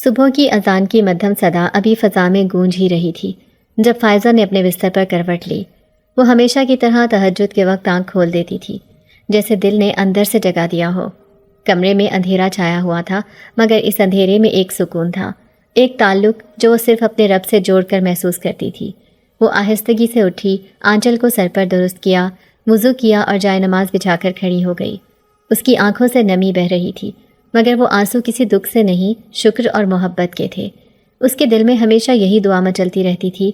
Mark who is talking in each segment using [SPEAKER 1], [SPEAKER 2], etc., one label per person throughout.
[SPEAKER 1] صبح کی اذان کی مدھم صدا ابھی فضا میں گونج ہی رہی تھی جب فائزہ نے اپنے بستر پر کروٹ لی۔ وہ ہمیشہ کی طرح تہجد کے وقت آنکھ کھول دیتی تھی، جیسے دل نے اندر سے جگا دیا ہو۔ کمرے میں اندھیرا چھایا ہوا تھا، مگر اس اندھیرے میں ایک سکون تھا، ایک تعلق جو وہ صرف اپنے رب سے جوڑ کر محسوس کرتی تھی۔ وہ آہستگی سے اٹھی، آنچل کو سر پر درست کیا، وضو کیا اور جائے نماز بچھا کر کھڑی ہو گئی۔ اس کی آنکھوں سے نمی بہہ رہی تھی، مگر وہ آنسو کسی دکھ سے نہیں، شکر اور محبت کے تھے۔ اس کے دل میں ہمیشہ یہی دعا مچلتی رہتی تھی،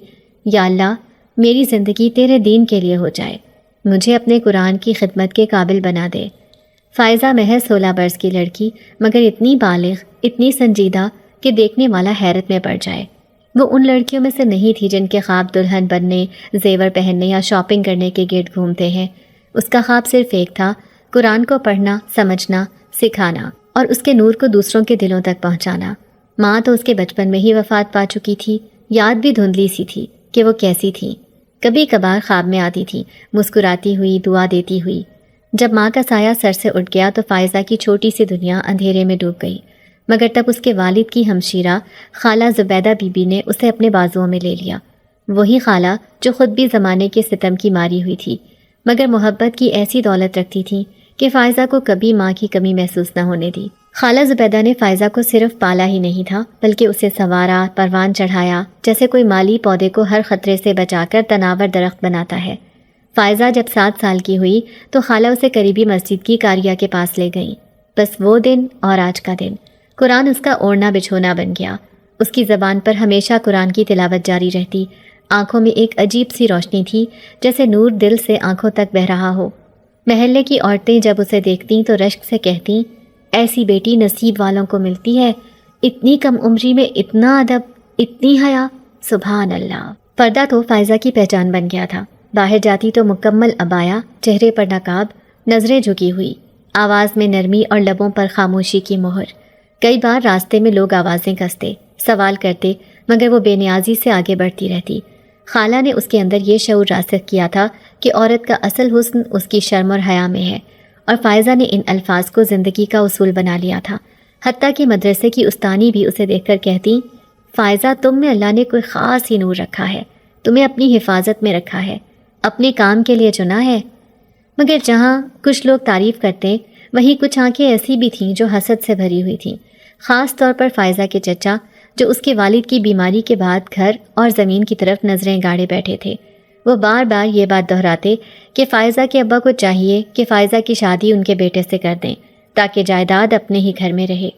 [SPEAKER 1] یا اللہ میری زندگی تیرے دین کے لیے ہو جائے، مجھے اپنے قرآن کی خدمت کے قابل بنا دے۔ فائزہ محض 16 برس کی لڑکی، مگر اتنی بالغ، اتنی سنجیدہ کہ دیکھنے والا حیرت میں پڑ جائے۔ وہ ان لڑکیوں میں سے نہیں تھی جن کے خواب دلہن بننے، زیور پہننے یا شاپنگ کرنے کے گرد گھومتے ہیں۔ اس کا خواب صرف ایک تھا، قرآن کو پڑھنا، سمجھنا، سکھانا اور اس کے نور کو دوسروں کے دلوں تک پہنچانا۔ ماں تو اس کے بچپن میں ہی وفات پا چکی تھی، یاد بھی دھندلی سی تھی کہ وہ کیسی تھی۔ کبھی کبھار خواب میں آتی تھی، مسکراتی ہوئی، دعا دیتی ہوئی۔ جب ماں کا سایہ سر سے اٹھ گیا تو فائزہ کی چھوٹی سی دنیا اندھیرے میں ڈوب گئی، مگر تب اس کے والد کی ہمشیرہ خالہ زبیدہ بی بی نے اسے اپنے بازوؤں میں لے لیا۔ وہی خالہ جو خود بھی زمانے کے ستم کی ماری ہوئی تھی، مگر محبت کی ایسی دولت رکھتی تھی کہ فائزہ کو کبھی ماں کی کمی محسوس نہ ہونے دی۔ خالہ زبیدہ نے فائزہ کو صرف پالا ہی نہیں تھا، بلکہ اسے سنوارا، پروان چڑھایا، جیسے کوئی مالی پودے کو ہر خطرے سے بچا کر تناور درخت بناتا ہے۔ فائزہ جب 7 سال کی ہوئی تو خالہ اسے قریبی مسجد کی قاریہ کے پاس لے گئیں۔ بس وہ دن اور آج کا دن، قرآن اس کا اوڑھنا بچھونا بن گیا۔ اس کی زبان پر ہمیشہ قرآن کی تلاوت جاری رہتی، آنکھوں میں ایک عجیب سی روشنی تھی، جیسے نور دل سے آنکھوں تک بہہ رہا ہو۔ محلے کی عورتیں جب اسے دیکھتیں تو رشک سے کہتیں، ایسی بیٹی نصیب والوں کو ملتی ہے، اتنی کم عمری میں اتنا ادب، اتنی حیا، سبحان اللہ۔ پردہ تو فائزہ کی پہچان بن گیا تھا۔ باہر جاتی تو مکمل عبایا، چہرے پر نقاب، نظریں جھکی ہوئی، آواز میں نرمی اور لبوں پر خاموشی کی مہر۔ کئی بار راستے میں لوگ آوازیں کستے، سوال کرتے، مگر وہ بے نیازی سے آگے بڑھتی رہتی۔ خالہ نے اس کے اندر یہ شعور راسخ کیا تھا کہ عورت کا اصل حسن اس کی شرم اور حیا میں ہے، اور فائزہ نے ان الفاظ کو زندگی کا اصول بنا لیا تھا۔ حتیٰ کہ مدرسے کی استانی بھی اسے دیکھ کر کہتی، فائزہ تم میں اللہ نے کوئی خاص ہی نور رکھا ہے، تمہیں اپنی حفاظت میں رکھا ہے، اپنے کام کے لیے چنا ہے۔ مگر جہاں کچھ لوگ تعریف کرتے، وہیں کچھ آنکھیں ایسی بھی تھیں جو حسد سے بھری ہوئی تھیں، خاص طور پر فائزہ کے چچا، جو اس کے والد کی بیماری کے بعد گھر اور زمین کی طرف نظریں گاڑے بیٹھے تھے۔ وہ بار بار یہ بات دہراتے کہ فائزہ کے ابا کو چاہیے کہ فائزہ کی شادی ان کے بیٹے سے کر دیں تاکہ جائیداد اپنے ہی گھر میں رہے،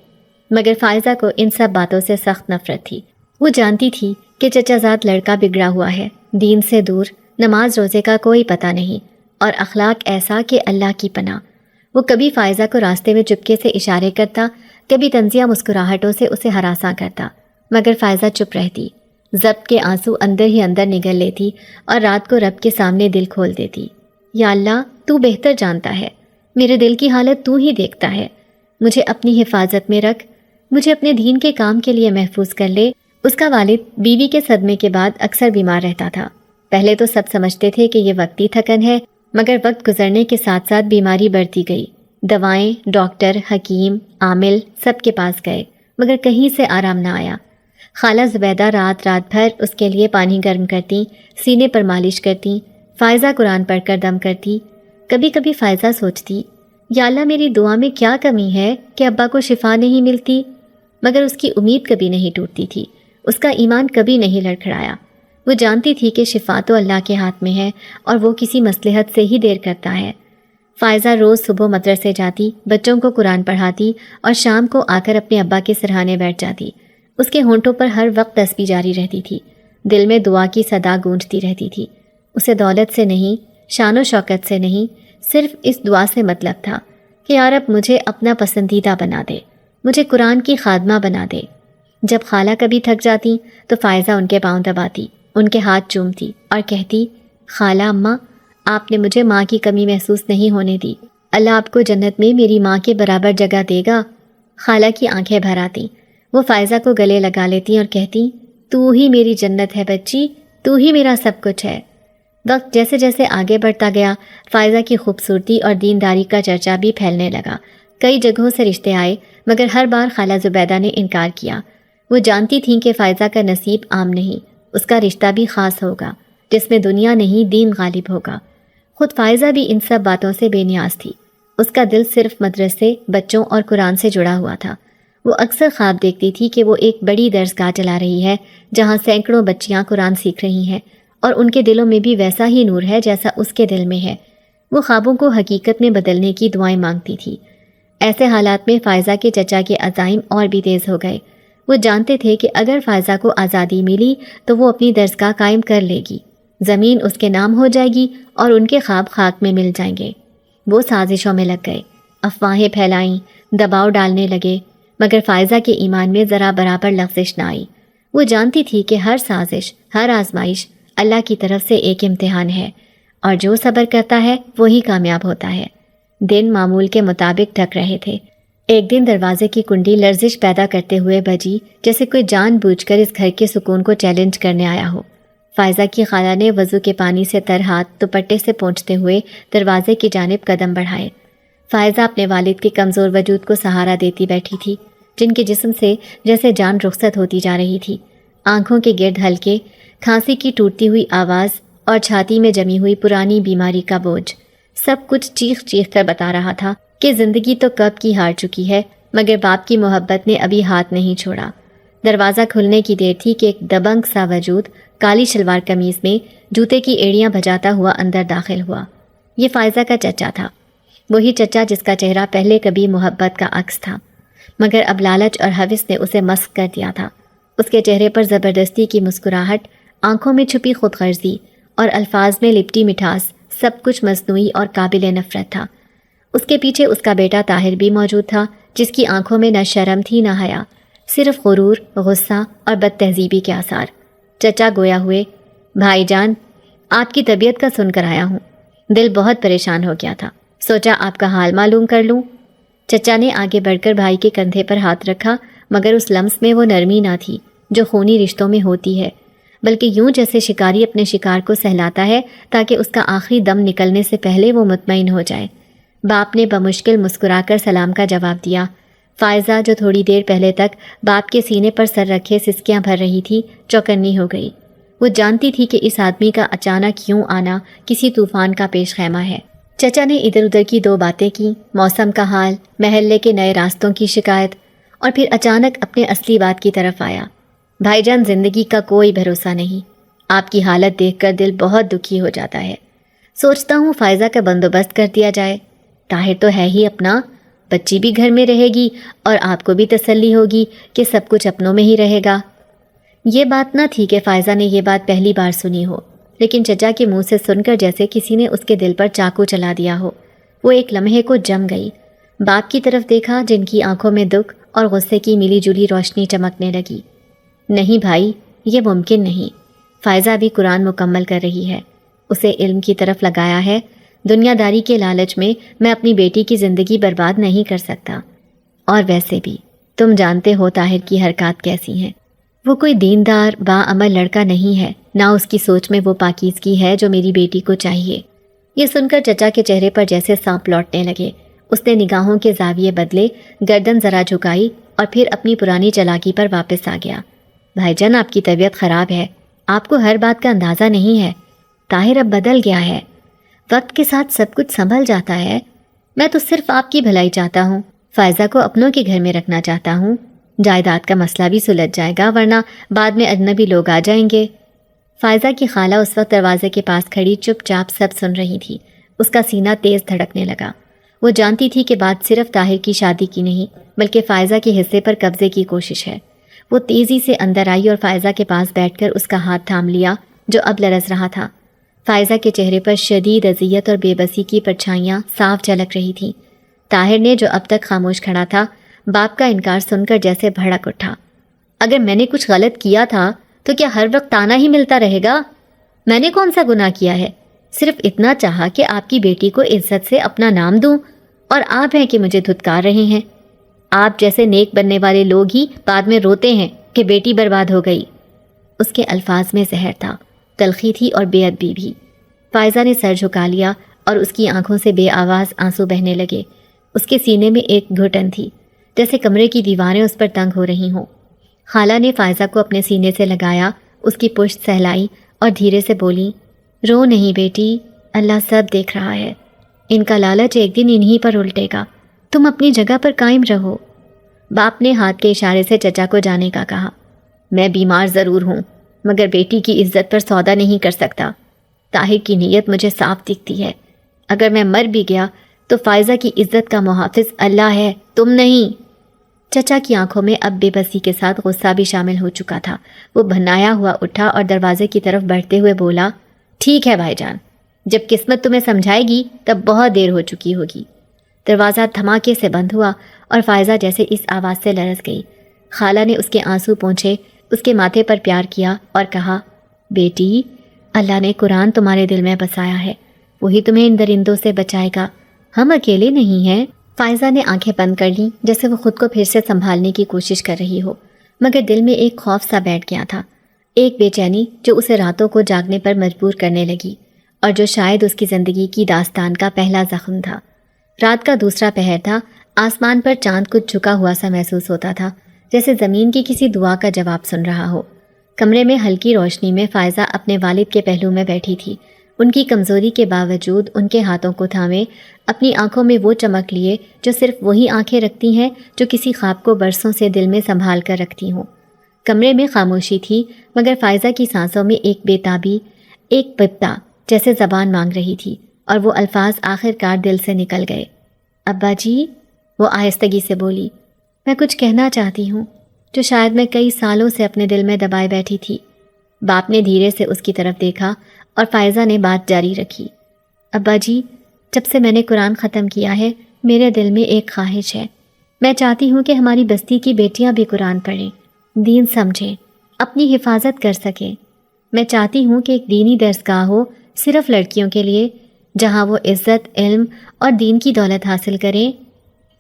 [SPEAKER 1] مگر فائزہ کو ان سب باتوں سے سخت نفرت تھی۔ وہ جانتی تھی کہ چچا زاد لڑکا بگڑا ہوا ہے، دین سے دور، نماز روزے کا کوئی پتہ نہیں، اور اخلاق ایسا کہ اللہ کی پناہ۔ وہ کبھی فائزہ کو راستے میں چپکے سے اشارے کرتا، کبھی طنزیہ مسکراہٹوں سے اسے ہراساں کرتا، مگر فائزہ چپ رہتی، ضبط کے آنسو اندر ہی اندر نگل لیتی اور رات کو رب کے سامنے دل کھول دیتی۔ یا اللہ تو بہتر جانتا ہے، میرے دل کی حالت تو ہی دیکھتا ہے، مجھے اپنی حفاظت میں رکھ، مجھے اپنے دین کے کام کے لیے محفوظ کر لے۔ اس کا والد بیوی کے صدمے کے بعد اکثر بیمار رہتا تھا۔ پہلے تو سب سمجھتے تھے کہ یہ وقتی تھکن ہے، مگر وقت گزرنے کے ساتھ ساتھ بیماری بڑھتی گئی۔ دوائیں، ڈاکٹر، حکیم، عامل سب کے پاس گئے، مگر کہیں سے آرام نہ آیا۔ خالہ زبیدہ رات بھر اس کے لیے پانی گرم کرتی، سینے پر مالش کرتی، فائزہ قرآن پڑھ کر دم کرتی۔ کبھی کبھی فائزہ سوچتی، یا اللہ میری دعا میں کیا کمی ہے کہ ابا کو شفا نہیں ملتی، مگر اس کی امید کبھی نہیں ٹوٹتی تھی، اس کا ایمان کبھی نہیں لڑکھڑایا۔ وہ جانتی تھی کہ شفا تو اللہ کے ہاتھ میں ہے اور وہ کسی مصلحت سے ہی دیر کرتا ہے۔ فائزہ روز صبح مدرسے جاتی، بچوں کو قرآن پڑھاتی اور شام کو آ کر اپنے ابا کے سرہانے بیٹھ جاتی۔ اس کے ہونٹوں پر ہر وقت تسبیح جاری رہتی تھی، دل میں دعا کی صدا گونجتی رہتی تھی۔ اسے دولت سے نہیں، شان و شوکت سے نہیں، صرف اس دعا سے مطلب تھا کہ یا رب مجھے اپنا پسندیدہ بنا دے، مجھے قرآن کی خادمہ بنا دے۔ جب خالہ کبھی تھک جاتی تو فائزہ ان کے پاؤں دباتی، ان کے ہاتھ چومتی اور کہتی، خالہ اماں آپ نے مجھے ماں کی کمی محسوس نہیں ہونے دی، اللہ آپ کو جنت میں میری ماں کے برابر جگہ دے گا۔ خالہ کی آنکھیں بھر آتی، وہ فائزہ کو گلے لگا لیتی اور کہتی، تو ہی میری جنت ہے بچی، تو ہی میرا سب کچھ ہے۔ وقت جیسے جیسے آگے بڑھتا گیا، فائزہ کی خوبصورتی اور دینداری کا چرچا بھی پھیلنے لگا۔ کئی جگہوں سے رشتے آئے، مگر ہر بار خالہ زبیدہ نے انکار کیا۔ وہ جانتی تھیں کہ فائزہ کا نصیب عام نہیں، اس کا رشتہ بھی خاص ہوگا جس میں دنیا نہیں دین غالب ہوگا۔ خود فائزہ بھی ان سب باتوں سے بے نیاز تھی۔ اس کا دل صرف مدرسے، بچوں اور قرآن سے جڑا ہوا تھا۔ وہ اکثر خواب دیکھتی تھی کہ وہ ایک بڑی درسگاہ چلا رہی ہے جہاں سینکڑوں بچیاں قرآن سیکھ رہی ہیں اور ان کے دلوں میں بھی ویسا ہی نور ہے جیسا اس کے دل میں ہے۔ وہ خوابوں کو حقیقت میں بدلنے کی دعائیں مانگتی تھی۔ ایسے حالات میں فائزہ کے چچا کے عزائم اور بھی تیز ہو گئے۔ وہ جانتے تھے کہ اگر فائزہ کو آزادی ملی تو وہ اپنی درسگاہ قائم کر لے گی، زمین اس کے نام ہو جائے گی اور ان کے خواب خاک میں مل جائیں گے۔ وہ سازشوں میں لگ گئے، افواہیں پھیلائیں، دباؤ ڈالنے لگے، مگر فائزہ کے ایمان میں ذرا برابر لغزش نہ آئی۔ وہ جانتی تھی کہ ہر سازش، ہر آزمائش اللہ کی طرف سے ایک امتحان ہے، اور جو صبر کرتا ہے وہی کامیاب ہوتا ہے۔ دن معمول کے مطابق ڈھک رہے تھے۔ ایک دن دروازے کی کنڈی لرزش پیدا کرتے ہوئے بجی، جیسے کوئی جان بوجھ کر اس گھر کے سکون کو چیلنج کرنے آیا ہو۔ فائزہ کی خالہ نے وضو کے پانی سے تر ہاتھ دوپٹے سے پونچھتے ہوئے دروازے کی جانب قدم بڑھائے۔ فائزہ اپنے والد کے کمزور وجود کو سہارا دیتی بیٹھی تھی، جن کے جسم سے جیسے جان رخصت ہوتی جا رہی تھی۔ آنکھوں کے گرد ہلکے، کھانسی کی ٹوٹتی ہوئی آواز اور چھاتی میں جمی ہوئی پرانی بیماری کا بوجھ، سب کچھ چیخ چیخ کر بتا رہا تھا کہ زندگی تو کب کی ہار چکی ہے، مگر باپ کی محبت نے ابھی ہاتھ نہیں چھوڑا۔ دروازہ کھلنے کی دیر تھی کہ ایک دبنگ سا وجود کالی شلوار قمیض میں جوتے کی ایڑیاں بجاتا ہوا اندر داخل ہوا۔ یہ فائزہ کا چچا تھا، وہی چچا جس کا چہرہ پہلے کبھی محبت کا عکس تھا، مگر اب لالچ اور ہوس نے اسے مسخ کر دیا تھا۔ اس کے چہرے پر زبردستی کی مسکراہٹ، آنکھوں میں چھپی خود غرضی اور الفاظ میں لپٹی مٹھاس، سب کچھ مصنوعی اور قابل نفرت تھا۔ اس کے پیچھے اس کا بیٹا طاہر بھی موجود تھا، جس کی آنکھوں میں نہ شرم تھی نہ حیا، صرف غرور، غصہ اور بد تہذیبی کے آثار۔ چچا گویا ہوئے، بھائی جان، آپ کی طبیعت کا سن کر آیا ہوں، دل بہت پریشان ہو گیا تھا، سوچا آپ کا حال معلوم کر لوں۔ چچا نے آگے بڑھ کر بھائی کے کندھے پر ہاتھ رکھا، مگر اس لمس میں وہ نرمی نہ تھی جو خونی رشتوں میں ہوتی ہے، بلکہ یوں جیسے شکاری اپنے شکار کو سہلاتا ہے تاکہ اس کا آخری دم نکلنے سے پہلے وہ مطمئن ہو جائے۔ باپ نے بمشکل مسکرا کر سلام کا جواب دیا۔ فائزہ جو تھوڑی دیر پہلے تک باپ کے سینے پر سر رکھے سسکیاں بھر رہی تھی، چوکنی ہو گئی۔ وہ جانتی تھی کہ اس آدمی کا اچانک یوں آنا کسی طوفان کا پیش خیمہ ہے۔ چچا نے ادھر ادھر کی دو باتیں کی، موسم کا حال، محلے کے نئے راستوں کی شکایت، اور پھر اچانک اپنے اصلی بات کی طرف آیا۔ بھائی جان، زندگی کا کوئی بھروسہ نہیں، آپ کی حالت دیکھ کر دل بہت دکھی ہو جاتا ہے۔ سوچتا ہوں فائزہ کا بندوبست کر دیا جائے، طاہر تو ہے ہی اپنا، بچی بھی گھر میں رہے گی اور آپ کو بھی تسلی ہوگی کہ سب کچھ اپنوں میں ہی رہے گا۔ یہ بات نہ تھی کہ فائزہ نے یہ بات پہلی بار سنی ہو، لیکن چچا کے منہ سے سن کر جیسے کسی نے اس کے دل پر چاقو چلا دیا ہو۔ وہ ایک لمحے کو جم گئی، باپ کی طرف دیکھا جن کی آنکھوں میں دکھ اور غصے کی ملی جلی روشنی چمکنے لگی۔ نہیں بھائی، یہ ممکن نہیں، فائزہ بھی قرآن مکمل کر رہی ہے، اسے علم کی طرف لگایا ہے، دنیا داری کے لالچ میں میں اپنی بیٹی کی زندگی برباد نہیں کر سکتا۔ اور ویسے بھی تم جانتے ہو طاہر کی حرکات کیسی ہیں، وہ کوئی دیندار باعمل لڑکا نہیں ہے، نہ اس کی سوچ میں وہ پاکیزگی ہے جو میری بیٹی کو چاہیے۔ یہ سن کر چچا کے چہرے پر جیسے سانپ لوٹنے لگے۔ اس نے نگاہوں کے زاویے بدلے، گردن ذرا جھکائی اور پھر اپنی پرانی چالاکی پر واپس آ گیا۔ بھائی جان، آپ کی طبیعت خراب ہے، آپ کو ہر بات کا اندازہ نہیں ہے، طاہر اب بدل گیا ہے، وقت کے ساتھ سب کچھ سنبھل جاتا ہے، میں تو صرف آپ کی بھلائی چاہتا ہوں، فائزہ کو اپنوں کے گھر میں رکھنا چاہتا ہوں، جائیداد کا مسئلہ بھی سلجھ جائے گا ورنہ بعد میں اجنبی لوگ آ جائیں گے۔ فائزہ کی خالہ اس وقت دروازے کے پاس کھڑی چپ چاپ سب سن رہی تھی۔ اس کا سینہ تیز دھڑکنے لگا۔ وہ جانتی تھی کہ بات صرف طاہر کی شادی کی نہیں بلکہ فائزہ کے حصے پر قبضے کی کوشش ہے۔ وہ تیزی سے اندر آئی اور فائزہ کے پاس بیٹھ کر اس کا ہاتھ تھام لیا جو اب لرز رہا تھا۔ فائزہ کے چہرے پر شدید اذیت اور بے بسی کی پرچھائیاں صاف جھلک رہی تھیں۔ طاہر نے جو اب تک خاموش کھڑا تھا، باپ کا انکار سن کر جیسے بھڑک اٹھا۔ اگر میں نے کچھ غلط کیا تھا تو کیا ہر وقت تانا ہی ملتا رہے گا؟ میں نے کون سا گناہ کیا ہے؟ صرف اتنا چاہا کہ آپ کی بیٹی کو عزت سے اپنا نام دوں، اور آپ ہیں کہ مجھے دھتکار رہے ہیں۔ آپ جیسے نیک بننے والے لوگ ہی بعد میں روتے ہیں کہ بیٹی برباد ہو گئی۔ اس کے الفاظ میں زہر تھا، تلخی تھی اور بے ادبی بھی۔ فائزہ نے سر جھکا لیا اور اس کی آنکھوں سے بے آواز آنسو بہنے لگے۔ اس کے سینے میں ایک گھٹن تھی، جیسے کمرے کی دیواریں اس پر تنگ ہو رہی ہوں۔ خالہ نے فائزہ کو اپنے سینے سے لگایا، اس کی پشت سہلائی اور دھیرے سے بولی، رو نہیں بیٹی، اللہ سب دیکھ رہا ہے، ان کا لالچ ایک دن انہی پر الٹے گا، تم اپنی جگہ پر قائم رہو۔ باپ نے ہاتھ کے اشارے سے چچا کو جانے کا کہا۔ میں بیمار ضرور ہوں مگر بیٹی کی عزت پر سودا نہیں کر سکتا۔ طاہر کی نیت مجھے صاف دکھتی ہے، اگر میں مر بھی گیا تو فائزہ کی عزت کا محافظ اللہ ہے، تم نہیں۔ چچا کی آنکھوں میں اب بے بسی کے ساتھ غصہ بھی شامل ہو چکا تھا۔ وہ بھنایا ہوا اٹھا اور دروازے کی طرف بڑھتے ہوئے بولا، ٹھیک ہے بھائی جان، جب قسمت تمہیں سمجھائے گی تب بہت دیر ہو چکی ہوگی۔ دروازہ دھماکے سے بند ہوا اور فائزہ جیسے اس آواز سے لرز گئی۔ خالہ نے اس کے آنسو پونچھے، اس کے ماتھے پر پیار کیا اور کہا، بیٹی، اللہ نے قرآن تمہارے دل میں بسایا ہے، وہی تمہیں ان درندوں سے بچائے گا، ہم اکیلے نہیں ہیں۔ فائزہ نے آنکھیں بند کر لیں جیسے وہ خود کو پھر سے سنبھالنے کی کوشش کر رہی ہو، مگر دل میں ایک خوف سا بیٹھ گیا تھا، ایک بے چینی جو اسے راتوں کو جاگنے پر مجبور کرنے لگی اور جو شاید اس کی زندگی کی داستان کا پہلا زخم تھا۔ رات کا دوسرا پہر تھا، آسمان پر چاند کچھ جھکا ہوا سا محسوس ہوتا تھا، جیسے زمین کی کسی دعا کا جواب سن رہا ہو۔ کمرے میں ہلکی روشنی میں فائزہ اپنے والد کے پہلو میں بیٹھی تھی، ان کی کمزوری کے باوجود ان کے ہاتھوں کو تھامے، اپنی آنکھوں میں وہ چمک لیے جو صرف وہی آنکھیں رکھتی ہیں جو کسی خواب کو برسوں سے دل میں سنبھال کر رکھتی ہوں۔ کمرے میں خاموشی تھی مگر فائزہ کی سانسوں میں ایک بے تابی، ایک پپتا جیسے زبان مانگ رہی تھی، اور وہ الفاظ آخر کار دل سے نکل گئے۔ ابا جی، وہ آہستگی سے بولی، میں کچھ کہنا چاہتی ہوں جو شاید میں کئی سالوں سے اپنے دل میں دبائے بیٹھی تھی۔ باپ نے دھیرے سے اس کی طرف دیکھا اور فائزہ نے بات جاری رکھی۔ ابا جی، جب سے میں نے قرآن ختم کیا ہے میرے دل میں ایک خواہش ہے، میں چاہتی ہوں کہ ہماری بستی کی بیٹیاں بھی قرآن پڑھیں، دین سمجھیں، اپنی حفاظت کر سکیں۔ میں چاہتی ہوں کہ ایک دینی درسگاہ ہو صرف لڑکیوں کے لیے، جہاں وہ عزت، علم اور دین کی دولت حاصل کریں۔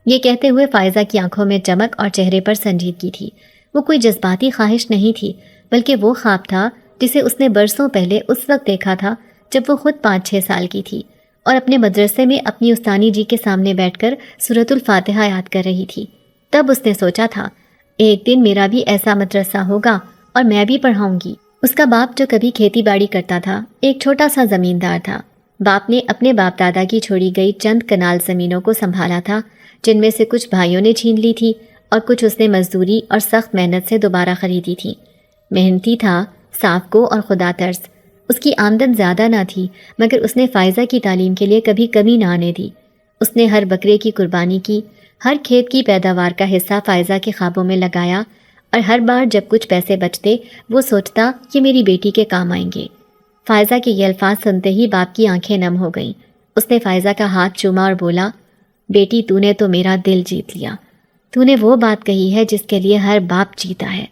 [SPEAKER 1] یہ کہتے ہوئے فائزہ کی آنکھوں میں چمک اور چہرے پر سنجیدگی تھی۔ وہ کوئی جذباتی خواہش نہیں تھی، بلکہ وہ خواب تھا جسے اس نے برسوں پہلے اس وقت دیکھا تھا جب وہ خود 5-6 سال کی تھی اور اپنے مدرسے میں اپنی استانی جی کے سامنے بیٹھ کر سورۃ الفاتحہ یاد کر رہی تھی۔ تب اس نے سوچا تھا، ایک دن میرا بھی ایسا مدرسہ ہوگا اور میں بھی پڑھاؤں گی۔ اس کا باپ جو کبھی کھیتی باڑی کرتا تھا، ایک چھوٹا سا زمیندار تھا۔ باپ نے اپنے باپ دادا کی چھوڑی گئی چند کنال زمینوں کو سنبھالا تھا، جن میں سے کچھ بھائیوں نے چھین لی تھی اور کچھ اس نے مزدوری اور سخت محنت سے دوبارہ خریدی تھی۔ محنتی تھا، صاف کو اور خدا ترس۔ اس کی آمدن زیادہ نہ تھی مگر اس نے فائزہ کی تعلیم کے لیے کبھی کمی نہ آنے دی۔ اس نے ہر بکرے کی قربانی کی، ہر کھیت کی پیداوار کا حصہ فائزہ کے خوابوں میں لگایا، اور ہر بار جب کچھ پیسے بچتے وہ سوچتا کہ میری بیٹی کے کام آئیں گے۔ فائزہ کے یہ الفاظ سنتے ہی باپ کی آنکھیں نم ہو گئیں۔ اس نے فائزہ کا ہاتھ چوما اور بولا، بیٹی، تو نے تو میرا دل جیت لیا، تو نے وہ بات کہی ہے جس کے لیے ہر باپ جیتا ہے۔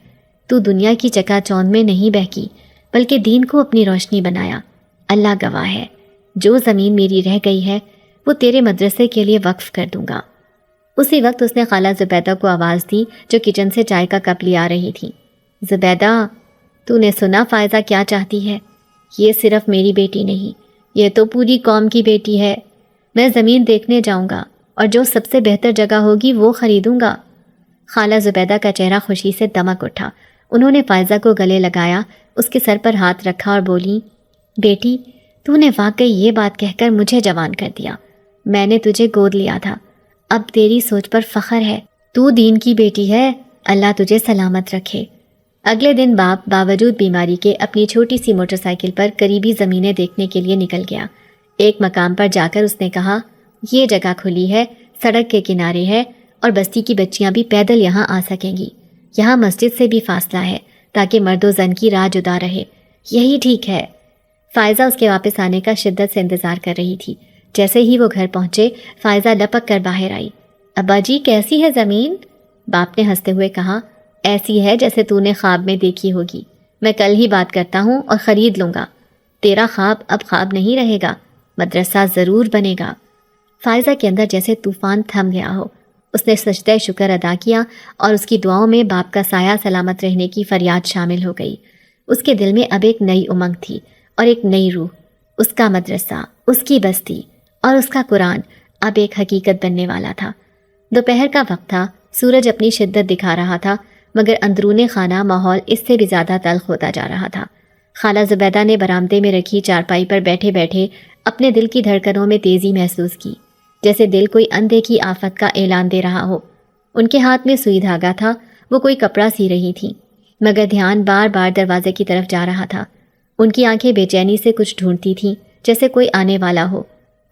[SPEAKER 1] تو دنیا کی چکا چوند میں نہیں بہکی بلکہ دین کو اپنی روشنی بنایا۔ اللہ گواہ ہے، جو زمین میری رہ گئی ہے وہ تیرے مدرسے کے لیے وقف کر دوں گا۔ اسی وقت اس نے خالہ زبیدہ کو آواز دی جو کچن سے چائے کا کپ لے آ رہی تھی۔ زبیدہ، تو نے سنا فائزہ کیا چاہتی ہے؟ یہ صرف میری بیٹی نہیں، یہ تو پوری قوم کی بیٹی ہے۔ میں زمین دیکھنے جاؤں گا اور جو سب سے بہتر جگہ ہوگی وہ خریدوں گا۔ خالہ زبیدہ کا چہرہ خوشی سے دمک اٹھا۔ انہوں نے فائزہ کو گلے لگایا، اس کے سر پر ہاتھ رکھا اور بولی، بیٹی، تو نے واقعی یہ بات کہہ کر مجھے جوان کر دیا۔ میں نے تجھے گود لیا تھا، اب تیری سوچ پر فخر ہے۔ تو دین کی بیٹی ہے، اللہ تجھے سلامت رکھے۔ اگلے دن باپ باوجود بیماری کے اپنی چھوٹی سی موٹر سائیکل پر قریبی زمینیں دیکھنے کے لیے نکل گیا۔ ایک مقام پر جا کر اس نے کہا، یہ جگہ کھلی ہے، سڑک کے کنارے ہے اور بستی کی بچیاں بھی پیدل یہاں آ سکیں گی۔ یہاں مسجد سے بھی فاصلہ ہے تاکہ مرد و زن کی راہ جدا رہے، یہی ٹھیک ہے۔ فائزہ اس کے واپس آنے کا شدت سے انتظار کر رہی تھی۔ جیسے ہی وہ گھر پہنچے فائزہ لپک کر باہر آئی۔ ابا جی، کیسی ہے زمین؟ باپ نے ہنستے ہوئے کہا، ایسی ہے جیسے تو نے خواب میں دیکھی ہوگی۔ میں کل ہی بات کرتا ہوں اور خرید لوں گا۔ تیرا خواب اب خواب نہیں رہے گا، مدرسہ ضرور بنے گا۔ فائزہ کے اندر جیسے طوفان تھم گیا ہو۔ اس نے سجدہ شکر ادا کیا اور اس کی دعاؤں میں باپ کا سایہ سلامت رہنے کی فریاد شامل ہو گئی۔ اس کے دل میں اب ایک نئی امنگ تھی اور ایک نئی روح۔ اس کا مدرسہ، اس کی بستی اور اس کا قرآن اب ایک حقیقت بننے والا تھا۔ دوپہر کا وقت تھا، سورج اپنی شدت دکھا رہا تھا مگر اندرون خانہ ماحول اس سے بھی زیادہ تلخ ہوتا جا رہا تھا۔ خالہ زبیدہ نے برآمدے میں رکھی چارپائی پر بیٹھے بیٹھے اپنے دل کی دھڑکنوں میں تیزی محسوس کی، جیسے دل کوئی اندیکھی آفت کا اعلان دے رہا ہو۔ ان کے ہاتھ میں سوئی دھاگا تھا، وہ کوئی کپڑا سی رہی تھیں، مگر دھیان بار بار دروازے کی طرف جا رہا تھا۔ ان کی آنکھیں بے چینی سے کچھ ڈھونڈتی تھیں، جیسے کوئی آنے والا ہو،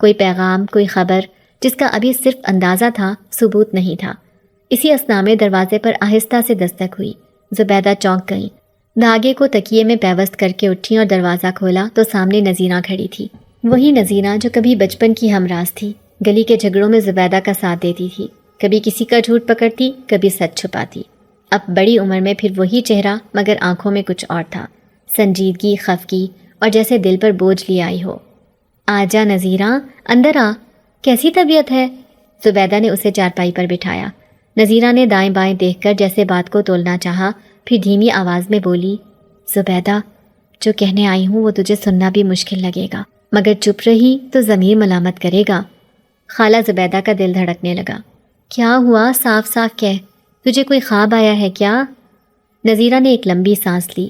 [SPEAKER 1] کوئی پیغام، کوئی خبر، جس کا ابھی صرف اندازہ تھا، ثبوت نہیں تھا۔ اسی اثنا میں دروازے پر آہستہ سے دستک ہوئی۔ زبیدہ چونک گئیں، دھاگے کو تکیے میں پیوست کر کے اٹھیں اور دروازہ کھولا تو سامنے نذیرہ کھڑی تھی، وہی نذیرہ جو کبھی بچپن کی ہمراز تھی، گلی کے جھگڑوں میں زبیدہ کا ساتھ دیتی تھی، کبھی کسی کا جھوٹ پکڑتی، کبھی سچ چھپاتی۔ اب بڑی عمر میں پھر وہی چہرہ، مگر آنکھوں میں کچھ اور تھا، سنجیدگی، خفگی، اور جیسے دل پر بوجھ لی آئی ہو۔ آجا نذیرہ، اندر آ، کیسی طبیعت ہے؟ زبیدہ نے اسے چارپائی پر بٹھایا۔ نذیرہ نے دائیں بائیں دیکھ کر جیسے بات کو تولنا چاہا، پھر دھیمی آواز میں بولی، زبیدہ، جو کہنے آئی ہوں وہ تجھے سننا بھی مشکل لگے گا، مگر چپ رہی تو ضمیر ملامت کرے گا۔ خالہ زبیدہ کا دل دھڑکنے لگا۔ کیا ہوا؟ صاف صاف کہہ، تجھے کوئی خواب آیا ہے کیا؟ نذیرہ نے ایک لمبی سانس لی۔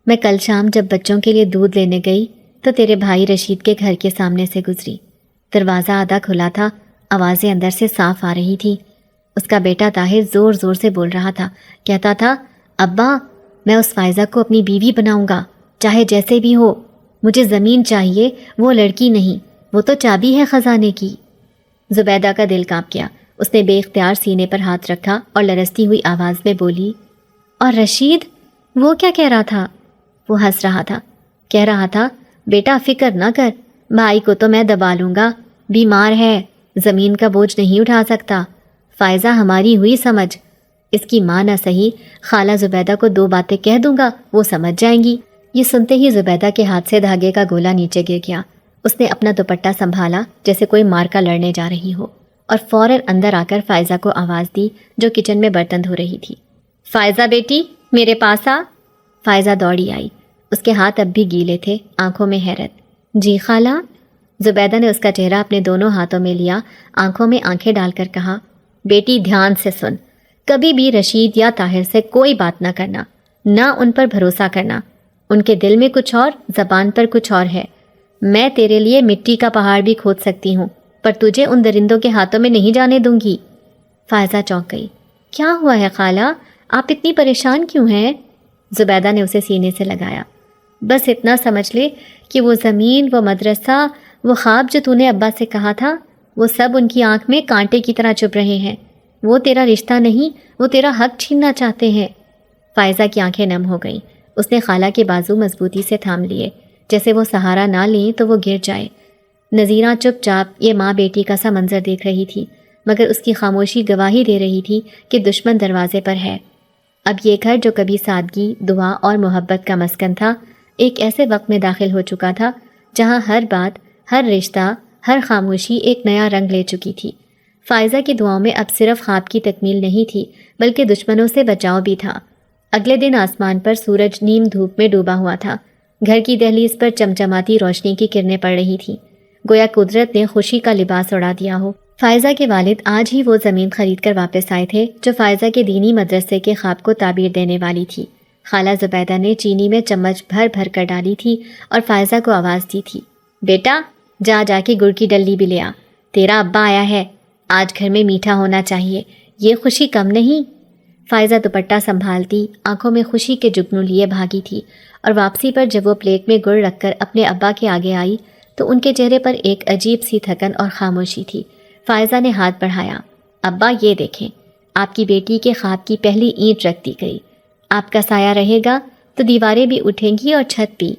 [SPEAKER 1] میں کل شام جب بچوں کے لیے دودھ لینے گئی تو تیرے بھائی رشید کے گھر کے سامنے سے گزری۔ دروازہ آدھا کھلا تھا، آوازیں اندر سے صاف آ رہی تھیں۔ اس کا بیٹا طاہر زور زور سے بول رہا تھا، کہتا تھا، ابا، میں اس فائزہ کو اپنی بیوی بناؤں گا، چاہے جیسے بھی ہو، مجھے زمین چاہیے، وہ لڑکی نہیں، وہ تو چابی ہے خزانے کی۔ زبیدہ کا دل کانپ گیا۔ اس نے بے اختیار سینے پر ہاتھ رکھا اور لرزتی ہوئی آواز میں بولی، اور رشید، وہ کیا کہہ رہا تھا؟ وہ ہنس رہا تھا، کہہ رہا تھا، بیٹا فکر نہ کر، بھائی کو تو میں دبا لوں گا، بیمار ہے، زمین کا بوجھ نہیں اٹھا سکتا، فائزہ ہماری ہوئی سمجھ، اس کی ماں نہ سہی، خالہ زبیدہ کو 2 باتیں کہہ دوں گا، وہ سمجھ جائیں گی۔ یہ سنتے ہی زبیدہ کے ہاتھ سے دھاگے کا گولا نیچے گر گیا۔ اس نے اپنا دوپٹہ سنبھالا جیسے کوئی مارکا لڑنے جا رہی ہو، اور فوراً اندر آ کر فائزہ کو آواز دی جو کچن میں برتن دھو رہی تھی، فائزہ بیٹی، میرے پاس آ۔ فائزہ دوڑی آئی، اس کے ہاتھ اب بھی گیلے تھے، آنکھوں میں حیرت۔ جی خالہ؟ زبیدہ نے اس کا چہرہ اپنے دونوں ہاتھوں میں لیا، آنکھوں میں آنکھیں ڈال کر کہا، بیٹی دھیان سے سن، کبھی بھی رشید یا طاہر سے کوئی بات نہ کرنا، نہ ان پر بھروسہ کرنا، ان کے دل میں کچھ اور، زبان پر کچھ اور ہے۔ میں تیرے لیے مٹی کا پہاڑ بھی کھود سکتی ہوں، پر تجھے ان درندوں کے ہاتھوں میں نہیں جانے دوں گی۔ فائزہ چونک گئی۔ کیا ہوا ہے خالہ؟ آپ اتنی پریشان کیوں ہیں؟ زبیدہ نے اسے سینے سے لگایا۔ بس اتنا سمجھ لے کہ وہ زمین، وہ مدرسہ، وہ خواب جو تو نے ابا سے کہا تھا، وہ سب ان کی آنکھ میں کانٹے کی طرح چبھ رہے ہیں۔ وہ تیرا رشتہ نہیں، وہ تیرا حق چھیننا چاہتے ہیں۔ فائزہ کی آنکھیں نم ہو گئیں۔ اس نے خالہ کے بازو مضبوطی سے تھام لیے، جیسے وہ سہارا نہ لیں تو وہ گر جائے۔ نذیرہ چپ چاپ یہ ماں بیٹی کا سا منظر دیکھ رہی تھی، مگر اس کی خاموشی گواہی دے رہی تھی کہ دشمن دروازے پر ہے۔ اب یہ گھر جو کبھی سادگی، دعا اور محبت کا مسکن تھا، ایک ایسے وقت میں داخل ہو چکا تھا جہاں ہر بات، ہر رشتہ، ہر خاموشی ایک نیا رنگ لے چکی تھی۔ فائزہ کی دعاؤں میں اب صرف خواب کی تکمیل نہیں تھی، بلکہ دشمنوں سے بچاؤ بھی تھا۔ اگلے دن آسمان پر سورج نیم دھوپ میں ڈوبا ہوا تھا، گھر کی دہلیز پر چمچماتی روشنی کی کرنیں پڑ رہی تھیں، گویا قدرت نے خوشی کا لباس اڑا دیا ہو۔ فائزہ کے والد آج ہی وہ زمین خرید کر واپس آئے تھے جو فائزہ کے دینی مدرسے کے خواب کو تعبیر دینے والی تھی۔ خالہ زبیدہ نے چینی میں چمچ بھر بھر کر ڈالی تھی اور فائزہ کو آواز دی تھی، بیٹا، جا کے گڑ کی ڈلی بھی لے آ، تیرا ابا آیا ہے، آج گھر میں میٹھا ہونا چاہیے، یہ خوشی کم نہیں۔ فائزہ دوپٹہ سنبھالتی، آنکھوں میں خوشی کے جگنو لیے بھاگی تھی، اور واپسی پر جب وہ پلیٹ میں گڑ رکھ کر اپنے ابا کے آگے آئی تو ان کے چہرے پر ایک عجیب سی تھکن اور خاموشی تھی۔ فائزہ نے ہاتھ بڑھایا، ابا یہ دیکھیں، آپ کی بیٹی کے خواب کی پہلی اینٹ رکھ دی گئی، آپ کا سایہ رہے گا تو دیواریں بھی اٹھیں گی اور چھت بھی۔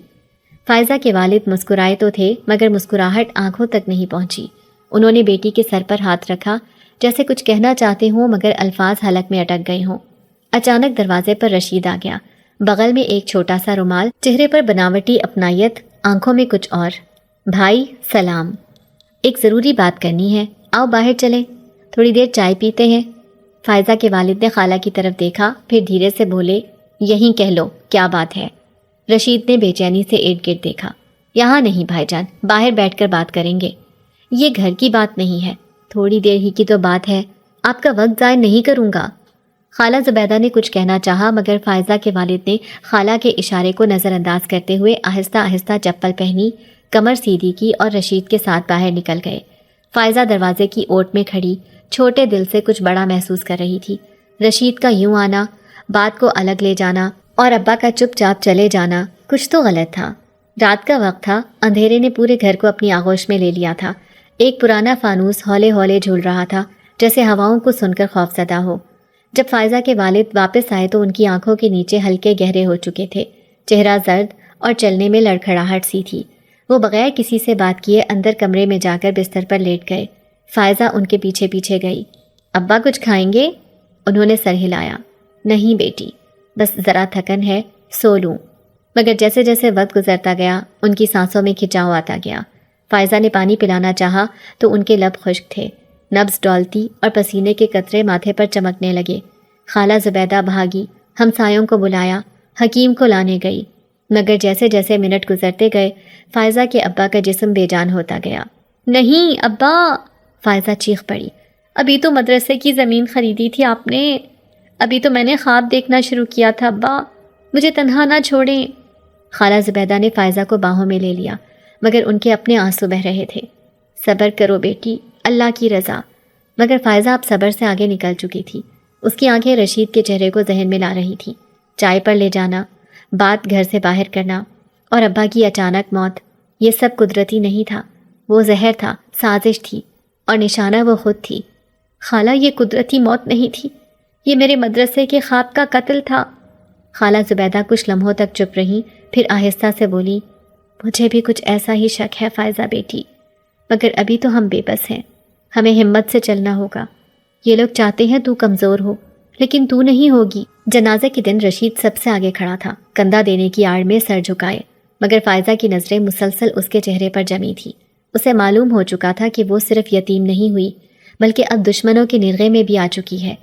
[SPEAKER 1] فائزہ کے والد مسکرائے تو تھے، مگر مسکراہٹ آنکھوں تک نہیں پہنچی۔ انہوں نے بیٹی کے سر پر ہاتھ رکھا، جیسے کچھ کہنا چاہتے ہوں مگر الفاظ حلق میں اٹک گئے ہوں۔ اچانک دروازے پر رشید آ گیا، بغل میں ایک چھوٹا سا رومال، چہرے پر بناوٹی اپنائیت، آنکھوں میں کچھ اور۔ بھائی سلام، ایک ضروری بات کرنی ہے، آؤ باہر چلیں، تھوڑی دیر چائے پیتے ہیں۔ فائزہ کے والد نے خالہ کی طرف دیکھا، پھر دھیرے سے بولے، یہیں کہہ لو، کیا بات ہے؟ رشید نے بے چینی سے ارد گرد دیکھا۔ یہاں نہیں بھائی جان، باہر بیٹھ کر بات کریں گے۔ یہ گھر کی بات نہیں ہے، تھوڑی دیر ہی کی تو بات ہے، آپ کا وقت ضائع نہیں کروں گا۔ خالہ زبیدہ نے کچھ کہنا چاہا مگر فائزہ کے والد نے خالہ کے اشارے کو نظر انداز کرتے ہوئے آہستہ آہستہ چپل پہنی، کمر سیدھی کی اور رشید کے ساتھ باہر نکل گئے۔ فائزہ دروازے کی اوٹ میں کھڑی چھوٹے دل سے کچھ بڑا محسوس کر رہی تھی۔ رشید کا یوں آنا، بات کو الگ لے جانا اور ابا کا چپ چاپ چلے جانا کچھ تو غلط تھا۔ رات کا وقت تھا، اندھیرے نے پورے گھر کو اپنی آغوش میں لے لیا تھا۔ ایک پرانا فانوس ہولے ہولے جھول رہا تھا جیسے ہواؤں کو سن کر خوف زدہ ہو۔ جب فائزہ کے والد واپس آئے تو ان کی آنکھوں کے نیچے ہلکے گہرے ہو چکے تھے، چہرہ زرد اور چلنے میں لڑکھڑاہٹ سی تھی۔ وہ بغیر کسی سے بات کیے اندر کمرے میں جا کر بستر پر لیٹ گئے۔ فائزہ ان کے پیچھے پیچھے گئی۔ ابا کچھ کھائیں گے؟ انہوں نے سر ہلایا۔ نہیں بیٹی، بس ذرا تھکن ہے، سو لوں۔ مگر جیسے جیسے وقت گزرتا گیا ان کی سانسوں میں کھچاؤ آتا گیا۔ فائزہ نے پانی پلانا چاہا تو ان کے لب خشک تھے، نبض ڈولتی اور پسینے کے قطرے ماتھے پر چمکنے لگے۔ خالہ زبیدہ بھاگی، ہمسایوں کو بلایا، حکیم کو لانے گئی، مگر جیسے جیسے منٹ گزرتے گئے فائزہ کے ابا کا جسم بے جان ہوتا گیا۔ نہیں ابا، فائزہ چیخ پڑی، ابھی تو مدرسے کی زمین خریدی تھی آپ نے، ابھی تو میں نے خواب دیکھنا شروع کیا تھا ابا، مجھے تنہا نہ چھوڑیں۔ خالہ زبیدہ نے فائزہ کو باہوں میں لے لیا مگر ان کے اپنے آنسو بہہ رہے تھے۔ صبر کرو بیٹی، اللہ کی رضا۔ مگر فائزہ اب صبر سے آگے نکل چکی تھی۔ اس کی آنکھیں رشید کے چہرے کو ذہن میں لا رہی تھیں۔ چائے پر لے جانا، بات گھر سے باہر کرنا اور ابا کی اچانک موت، یہ سب قدرتی نہیں تھا، وہ زہر تھا، سازش تھی، اور نشانہ وہ خود تھی۔ خالہ یہ قدرتی موت نہیں تھی، یہ میرے مدرسے کے خواب کا قتل تھا۔ خالہ زبیدہ کچھ لمحوں تک چپ رہیں، پھر آہستہ سے بولی، مجھے بھی کچھ ایسا ہی شک ہے فائزہ بیٹی، مگر ابھی تو ہم بے بس ہیں، ہمیں ہمت سے چلنا ہوگا۔ یہ لوگ چاہتے ہیں تو کمزور ہو، لیکن تو نہیں ہوگی۔ جنازے کے دن رشید سب سے آگے کھڑا تھا، کندھا دینے کی آڑ میں سر جھکائے، مگر فائزہ کی نظریں مسلسل اس کے چہرے پر جمی تھی۔ اسے معلوم ہو چکا تھا کہ وہ صرف یتیم نہیں ہوئی بلکہ اب دشمنوں کے نرغے میں بھی آ چکی ہے۔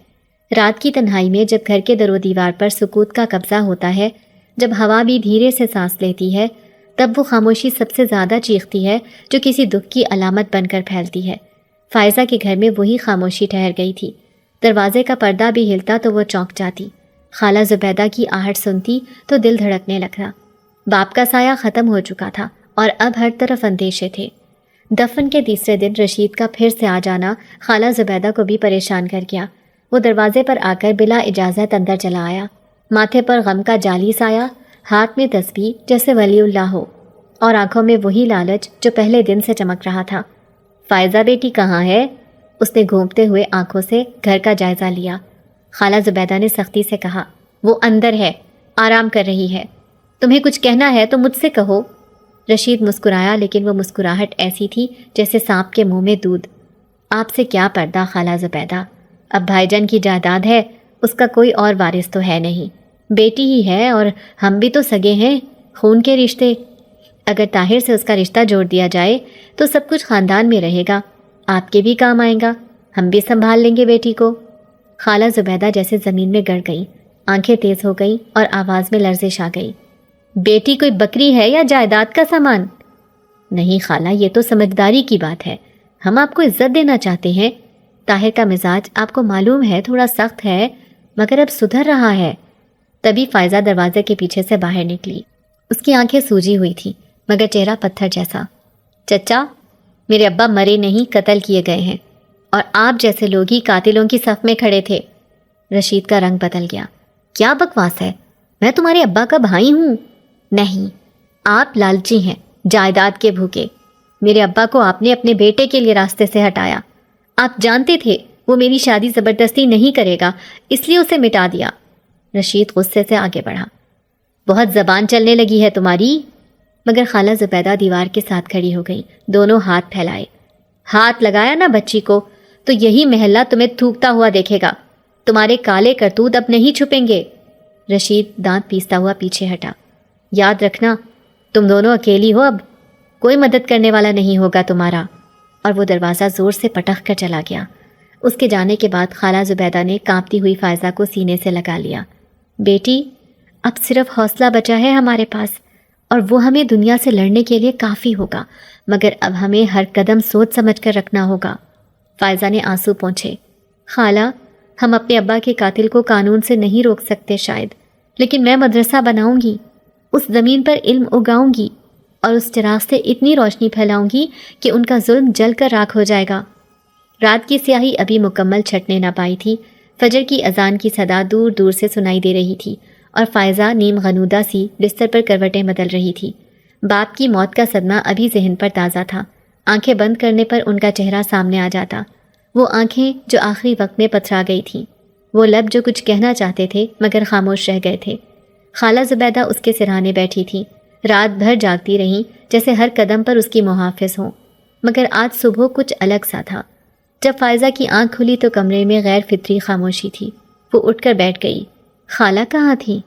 [SPEAKER 1] رات کی تنہائی میں جب گھر کے در و دیوار پر سکوت کا قبضہ ہوتا ہے، جب ہوا بھی دھیرے سے سانس لیتی ہے، تب وہ خاموشی سب سے زیادہ چیختی ہے جو کسی دکھ کی علامت بن کر پھیلتی ہے۔ فائزہ کے گھر میں وہی خاموشی ٹھہر گئی تھی۔ دروازے کا پردہ بھی ہلتا تو وہ چونک جاتی، خالہ زبیدہ کی آہٹ سنتی تو دل دھڑکنے لگتا۔ باپ کا سایہ ختم ہو چکا تھا اور اب ہر طرف اندیشے تھے۔ دفن کے تیسرے دن رشید کا پھر سے آ جانا خالہ زبیدہ کو بھی پریشان کر گیا۔ وہ دروازے پر آ کر بلا اجازت اندر چلا آیا، ماتھے پر غم کا جالی سایہ، ہاتھ میں تسبیح جیسے ولی اللہ ہو، اور آنکھوں میں وہی لالچ جو پہلے دن سے چمک رہا تھا۔ فائزہ بیٹی کہاں ہے؟ اس نے گھومتے ہوئے آنکھوں سے گھر کا جائزہ لیا۔ خالہ زبیدہ نے سختی سے کہا، وہ اندر ہے، آرام کر رہی ہے، تمہیں کچھ کہنا ہے تو مجھ سے کہو۔ رشید مسکرایا، لیکن وہ مسکراہٹ ایسی تھی جیسے سانپ کے منہ میں دودھ۔ آپ سے کیا پردہ خالہ زبیدہ، اب بھائی جان کی جائیداد ہے، اس کا کوئی اور وارث تو ہے نہیں، بیٹی ہی ہے اور ہم بھی تو سگے ہیں، خون کے رشتے۔ اگر طاہر سے اس کا رشتہ جوڑ دیا جائے تو سب کچھ خاندان میں رہے گا، آپ کے بھی کام آئے گا، ہم بھی سنبھال لیں گے بیٹی کو۔ خالہ زبیدہ جیسے زمین میں گڑ گئی، آنکھیں تیز ہو گئیں اور آواز میں لرزش آ گئی۔ بیٹی کوئی بکری ہے یا جائیداد کا سامان؟ نہیں خالہ، یہ تو سمجھداری کی بات ہے، ہم آپ کو عزت دینا چاہتے ہیں۔ طاہر کا مزاج آپ کو معلوم ہے تھوڑا سخت ہے، مگر اب سدھر رہا ہے۔ تبھی فائزہ دروازے کے پیچھے سے باہر نکلی۔ اس کی آنکھیں سوجی ہوئی تھیں مگر چہرہ پتھر جیسا۔ چچا، میرے ابا مرے نہیں، قتل کیے گئے ہیں، اور آپ جیسے لوگ ہی قاتلوں کی صف میں کھڑے تھے۔ رشید کا رنگ بدل گیا۔ کیا بکواس ہے، میں تمہارے ابا کا بھائی ہوں۔ نہیں، آپ لالچی ہیں، جائیداد کے بھوکے۔ میرے ابا کو آپ نے اپنے بیٹے کے لیے راستے سے ہٹایا، آپ جانتے تھے وہ میری شادی زبردستی نہیں کرے گا، اس لیے اسے مٹا دیا۔ رشید غصے سے آگے بڑھا۔ بہت زبان چلنے لگی ہے تمہاری۔ مگر خالہ زبیدہ دیوار کے ساتھ کھڑی ہو گئی، دونوں ہاتھ پھیلائے۔ ہاتھ لگایا نا بچی کو تو یہی محلہ تمہیں تھوکتا ہوا دیکھے گا، تمہارے کالے کرتوت اب نہیں چھپیں گے۔ رشید دانت پیستا ہوا پیچھے ہٹا۔ یاد رکھنا، تم دونوں اکیلی ہو، اب کوئی مدد کرنے والا نہیں ہوگا تمہارا۔ اور وہ دروازہ زور سے پٹخ کر چلا گیا۔ اس کے جانے کے بعد خالہ زبیدہ نے کانپتی ہوئی فائزہ کو سینے سے لگا لیا۔ بیٹی، اب صرف حوصلہ بچا ہے ہمارے پاس، اور وہ ہمیں دنیا سے لڑنے کے لیے کافی ہوگا، مگر اب ہمیں ہر قدم سوچ سمجھ کر رکھنا ہوگا۔ فائزہ نے آنسو پونچھے۔ خالہ، ہم اپنے ابا کے قاتل کو قانون سے نہیں روک سکتے شاید، لیکن میں مدرسہ بناؤں گی، اس زمین پر علم اگاؤں گی اور اس چراغ سے اتنی روشنی پھیلاؤں گی کہ ان کا ظلم جل کر راکھ ہو جائے گا۔ رات کی سیاہی ابھی مکمل چھٹنے نہ پائی تھی، فجر کی اذان کی صدا دور دور سے سنائی دے رہی تھی اور فائزہ نیم غنودہ سی بستر پر کروٹیں بدل رہی تھی۔ باپ کی موت کا صدمہ ابھی ذہن پر تازہ تھا، آنکھیں بند کرنے پر ان کا چہرہ سامنے آ جاتا، وہ آنکھیں جو آخری وقت میں پتھرا گئی تھیں، وہ لب جو کچھ کہنا چاہتے تھے مگر خاموش رہ گئے تھے۔ خالہ زبیدہ اس کے سرہانے بیٹھی تھیں، رات بھر جاگتی رہیں جیسے ہر قدم پر اس کی محافظ ہوں، مگر آج صبح کچھ الگ سا تھا۔ جب فائزہ کی آنکھ کھلی تو کمرے میں غیر فطری خاموشی تھی۔ وہ اٹھ کر بیٹھ گئی۔ خالہ کہاں تھیں؟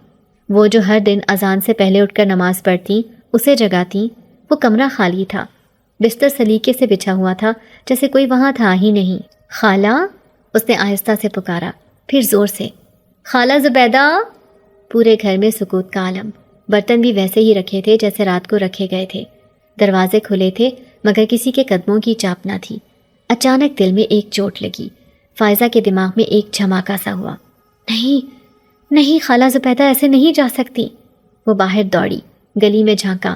[SPEAKER 1] وہ جو ہر دن اذان سے پہلے اٹھ کر نماز پڑھتی، اسے جگاتی۔ وہ کمرہ خالی تھا، بستر سلیقے سے بچھا ہوا تھا جیسے کوئی وہاں تھا ہی نہیں۔ خالہ، اس نے آہستہ سے پکارا، پھر زور سے، خالہ زبیدہ۔ پورے گھر میں سکوت کا عالم، برتن بھی ویسے ہی رکھے تھے جیسے رات کو رکھے گئے تھے، دروازے کھلے تھے مگر کسی کے قدموں کی چاپ نہ تھی۔ اچانک دل میں ایک چوٹ لگی، فائزہ کے دماغ میں ایک جھماکا سا ہوا۔ نہیں خالہ زبیدہ ایسے نہیں جا سکتی۔ وہ باہر دوڑی، گلی میں جھانکا،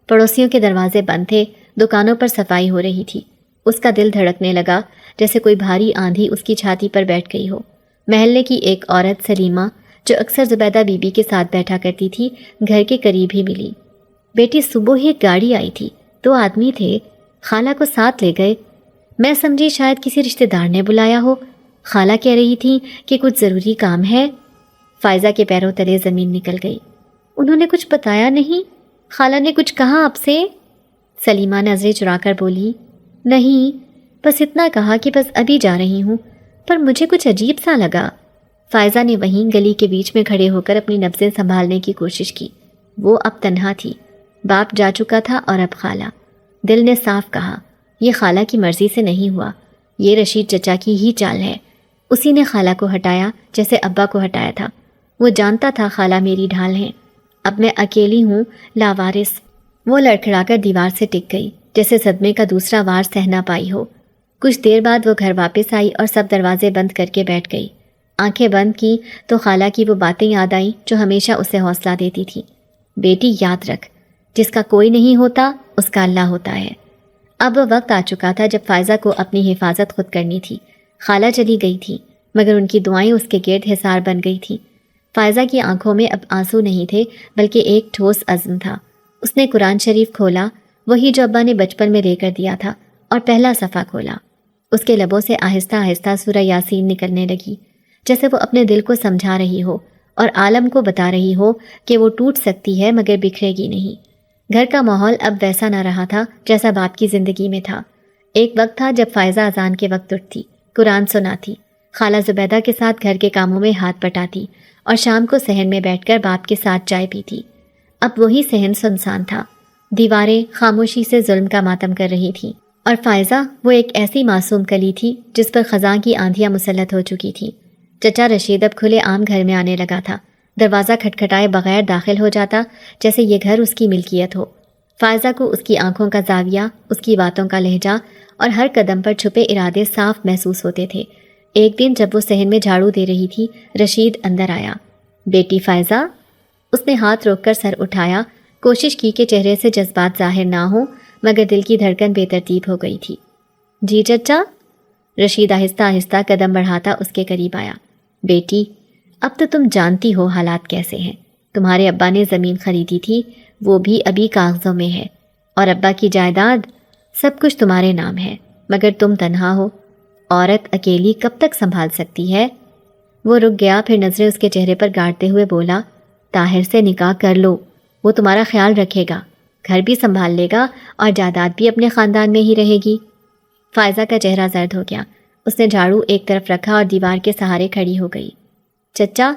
[SPEAKER 1] پڑوسیوں کے دروازے بند تھے، دکانوں پر صفائی ہو رہی تھی۔ اس کا دل دھڑکنے لگا جیسے کوئی بھاری آندھی اس کی چھاتی پر بیٹھ گئی ہو۔ محلے کی ایک عورت سلیمہ جو اکثر زبیدہ بی بی کے ساتھ بیٹھا کرتی تھی، گھر کے قریب ہی ملی۔ بیٹی، صبح ہی ایک گاڑی آئی تھی، 2 آدمی تھے، خالہ کو ساتھ لے گئے۔ میں سمجھی شاید کسی رشتہ دار نے بلایا ہو، خالہ کہہ رہی تھی کہ کچھ ضروری کام ہے۔ فائزہ کے پیروں تلے زمین نکل گئی۔ انہوں نے کچھ بتایا نہیں؟ خالہ نے کچھ کہا آپ سے؟ سلیمہ نظریں چرا کر بولی، نہیں، بس اتنا کہا کہ بس ابھی جا رہی ہوں، پر مجھے کچھ عجیب سا لگا۔ فائزہ نے وہیں گلی کے بیچ میں کھڑے ہو کر اپنی نبضیں سنبھالنے کی کوشش کی۔ وہ اب تنہا تھی، باپ جا چکا تھا اور اب خالہ۔ دل نے صاف کہا، یہ خالہ کی مرضی سے نہیں ہوا، یہ رشید چچا کی ہی چال ہے۔ اسی نے خالہ کو ہٹایا جیسے ابا کو ہٹایا تھا۔ وہ جانتا تھا خالہ میری ڈھال ہے، اب میں اکیلی ہوں، لاوارث۔ وہ لڑکھڑا کر دیوار سے ٹک گئی جیسے صدمے کا دوسرا وار سہ نہ پائی ہو۔ کچھ دیر بعد وہ گھر واپس آئی اور سب دروازے بند کر کے بیٹھ گئی۔ آنکھیں بند کی تو خالہ کی وہ باتیں یاد آئیں جو ہمیشہ اسے حوصلہ دیتی تھی۔ بیٹی، یاد رکھ، جس کا کوئی نہیں ہوتا اس کا اللہ ہوتا ہے۔ اب وہ وقت آ چکا تھا جب فائزہ کو اپنی حفاظت خود کرنی تھی۔ خالہ چلی گئی تھی مگر ان کی دعائیں اس کے گرد حصار بن گئی تھیں۔ فائزہ کی آنکھوں میں اب آنسو نہیں تھے بلکہ ایک ٹھوس عزم تھا۔ اس نے قرآن شریف کھولا، وہی جو ابا نے بچپن میں لے کر دیا تھا، اور پہلا صفحہ کھولا۔ اس کے لبوں سے آہستہ آہستہ سورہ یاسین نکلنے لگی، جیسے وہ اپنے دل کو سمجھا رہی ہو اور عالم کو بتا رہی ہو کہ وہ ٹوٹ سکتی ہے مگر بکھرے گی نہیں۔ گھر کا ماحول اب ویسا نہ رہا تھا جیسا باپ کی زندگی میں تھا۔ ایک وقت تھا جب فائزہ اذان کے وقت اٹھتی، قرآن سناتی، خالہ زبیدہ کے ساتھ گھر کے کاموں میں ہاتھ بٹاتی اور شام کو صحن میں بیٹھ کر باپ کے ساتھ چائے پیتی۔ اب وہی صحن سنسان تھا، دیواریں خاموشی سے ظلم کا ماتم کر رہی تھیں، اور فائزہ وہ ایک ایسی معصوم کلی تھی جس پر خزاں کی آندھیاں مسلط ہو چکی تھیں۔ چچا رشید اب کھلے عام گھر میں آنے لگا تھا، دروازہ کھٹکھٹائے بغیر داخل ہو جاتا جیسے یہ گھر اس کی ملکیت ہو۔ فائزہ کو اس کی آنکھوں کا زاویہ، اس کی باتوں کا لہجہ اور ہر قدم پر چھپے ارادے صاف محسوس ہوتے تھے۔ ایک دن جب وہ صحن میں جھاڑو دے رہی تھی، رشید اندر آیا۔ بیٹی فائزہ، اس نے ہاتھ روک کر سر اٹھایا، کوشش کی کہ چہرے سے جذبات ظاہر نہ ہوں مگر دل کی دھڑکن بے ترتیب ہو گئی تھی۔ جی چچا؟ رشید آہستہ آہستہ قدم بڑھاتا اس کے قریب آیا۔ بیٹی، اب تو تم جانتی ہو حالات کیسے ہیں۔ تمہارے ابا نے زمین خریدی تھی، وہ بھی ابھی کاغذوں میں ہے، اور ابا کی جائیداد، سب کچھ تمہارے نام ہے، مگر تم تنہا ہو۔ عورت اکیلی کب تک سنبھال سکتی ہے؟ وہ رک گیا، پھر نظریں اس کے چہرے پر گاڑتے ہوئے بولا، طاہر سے نکاح کر لو، وہ تمہارا خیال رکھے گا، گھر بھی سنبھال لے گا اور جائیداد بھی اپنے خاندان میں ہی رہے گی۔ فائزہ کا چہرہ زرد ہو گیا، اس نے جھاڑو ایک طرف رکھا اور دیوار کے سہارے کھڑی ہو گئی۔ چچا،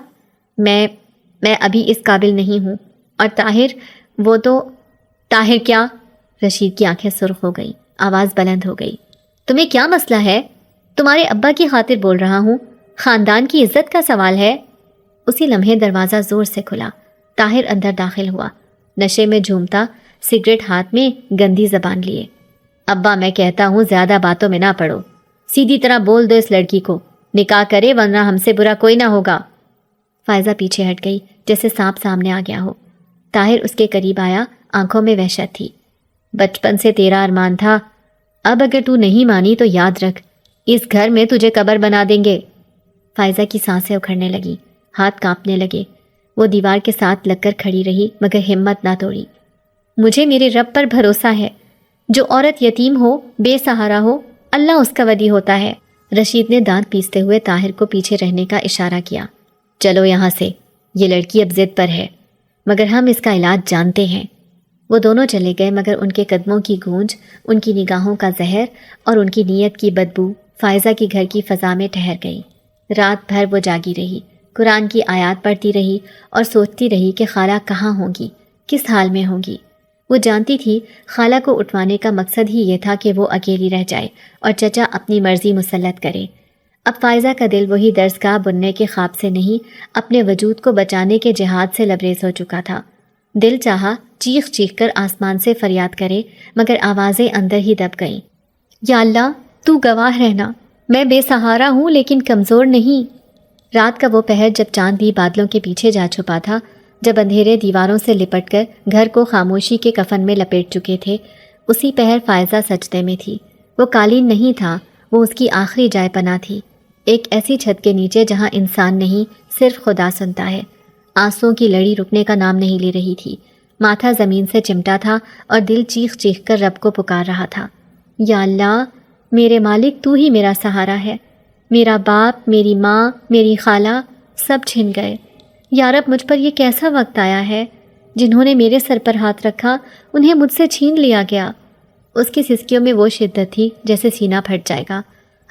[SPEAKER 1] میں ابھی اس قابل نہیں ہوں، اور طاہر، وہ تو… طاہر کیا؟ رشید کی آنکھیں سرخ ہو گئیں، آواز بلند ہو گئی۔ تمہیں کیا مسئلہ ہے؟ تمہارے ابا کی خاطر بول رہا ہوں، خاندان کی عزت کا سوال ہے۔ اسی لمحے دروازہ زور سے کھلا، طاہر اندر داخل ہوا، نشے میں جھومتا، سگریٹ ہاتھ میں، گندی زبان لیے۔ ابا، میں کہتا ہوں زیادہ باتوں میں نہ پڑو، سیدھی طرح بول دو اس لڑکی کو، نکاح کرے ورنہ ہم سے برا کوئی نہ ہوگا۔ فائزہ پیچھے ہٹ گئی جیسے سانپ سامنے آ گیا ہو۔ طاہر اس کے قریب آیا، آنکھوں میں وحشت تھی۔ بچپن سے تیرا ارمان تھا، اب اگر تو نہیں مانی تو یاد رکھ اس گھر میں تجھے قبر بنا دیں گے۔ فائزہ کی سانسیں اکھڑنے لگی، ہاتھ کانپنے لگے۔ وہ دیوار کے ساتھ لگ کر کھڑی رہی مگر ہمت نہ توڑی۔ مجھے میرے رب پر بھروسہ ہے، جو عورت یتیم ہو، بے سہارا ہو، اللہ اس کا ولی ہوتا ہے۔ رشید نے دانت پیستے ہوئے طاہر کو پیچھے رہنے کا اشارہ کیا۔ چلو یہاں سے، یہ لڑکی اب ضد پر ہے، مگر ہم اس کا علاج جانتے ہیں۔ وہ دونوں چلے گئے مگر ان کے قدموں کی گونج، ان کی نگاہوں کا زہر اور ان کی نیت کی بدبو فائزہ کی گھر کی فضا میں ٹھہر گئی۔ رات بھر وہ جاگی رہی، قرآن کی آیات پڑھتی رہی اور سوچتی رہی کہ خالہ کہاں ہوں گی، کس حال میں ہوں گی۔ وہ جانتی تھی خالہ کو اٹھوانے کا مقصد ہی یہ تھا کہ وہ اکیلی رہ جائے اور چچا اپنی مرضی مسلط کرے۔ اب فائزہ کا دل وہی درسگاہ بننے کے خواب سے نہیں، اپنے وجود کو بچانے کے جہاد سے لبریز ہو چکا تھا۔ دل چاہا چیخ چیخ کر آسمان سے فریاد کرے مگر آوازیں اندر ہی دب گئیں۔ یا اللہ تو گواہ رہنا، میں بے سہارا ہوں لیکن کمزور نہیں۔ رات کا وہ پہر جب چاند بھی بادلوں کے پیچھے جا چھپا تھا، جب اندھیرے دیواروں سے لپٹ کر گھر کو خاموشی کے کفن میں لپیٹ چکے تھے، اسی پہر فائزہ سجدے میں تھی۔ وہ قالین نہیں تھا، وہ اس کی آخری جائے پناہ تھی، ایک ایسی چھت کے نیچے جہاں انسان نہیں صرف خدا سنتا ہے۔ آنسوؤں کی لڑی رکنے کا نام نہیں لے رہی تھی، ماتھا زمین سے چمٹا تھا اور دل چیخ چیخ کر رب کو پکار رہا تھا۔ یا اللہ میرے مالک تو ہی میرا سہارا ہے، میرا باپ، میری ماں، میری خالہ سب چھن گئے۔ یا رب مجھ پر یہ کیسا وقت آیا ہے، جنہوں نے میرے سر پر ہاتھ رکھا انہیں مجھ سے چھین لیا گیا۔ اس کی سسکیوں میں وہ شدت تھی جیسے سینہ پھٹ جائے گا،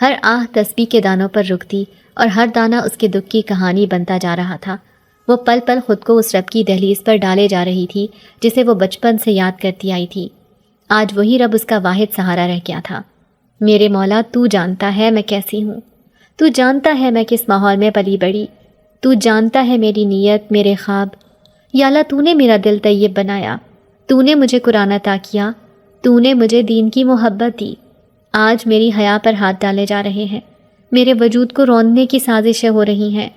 [SPEAKER 1] ہر آہ تسبیح کے دانوں پر رکتی اور ہر دانہ اس کے دکھ کی کہانی بنتا جا رہا تھا۔ وہ پل پل خود کو اس رب کی دہلیز پر ڈالے جا رہی تھی جسے وہ بچپن سے یاد کرتی آئی تھی۔ آج وہی رب اس کا واحد سہارا رہ گیا تھا۔ میرے مولا تو جانتا ہے میں کیسی ہوں، تو جانتا ہے میں کس ماحول میں پلی بڑی، تو جانتا ہے میری نیت، میرے خواب۔ یا اللہ تو نے میرا دل طیب بنایا، تو نے مجھے قرآن عطا کیا، تو نے مجھے دین کی محبت دی۔ آج میری حیا پر ہاتھ ڈالے جا رہے ہیں، میرے وجود کو روندنے کی سازشیں ہو رہی ہیں۔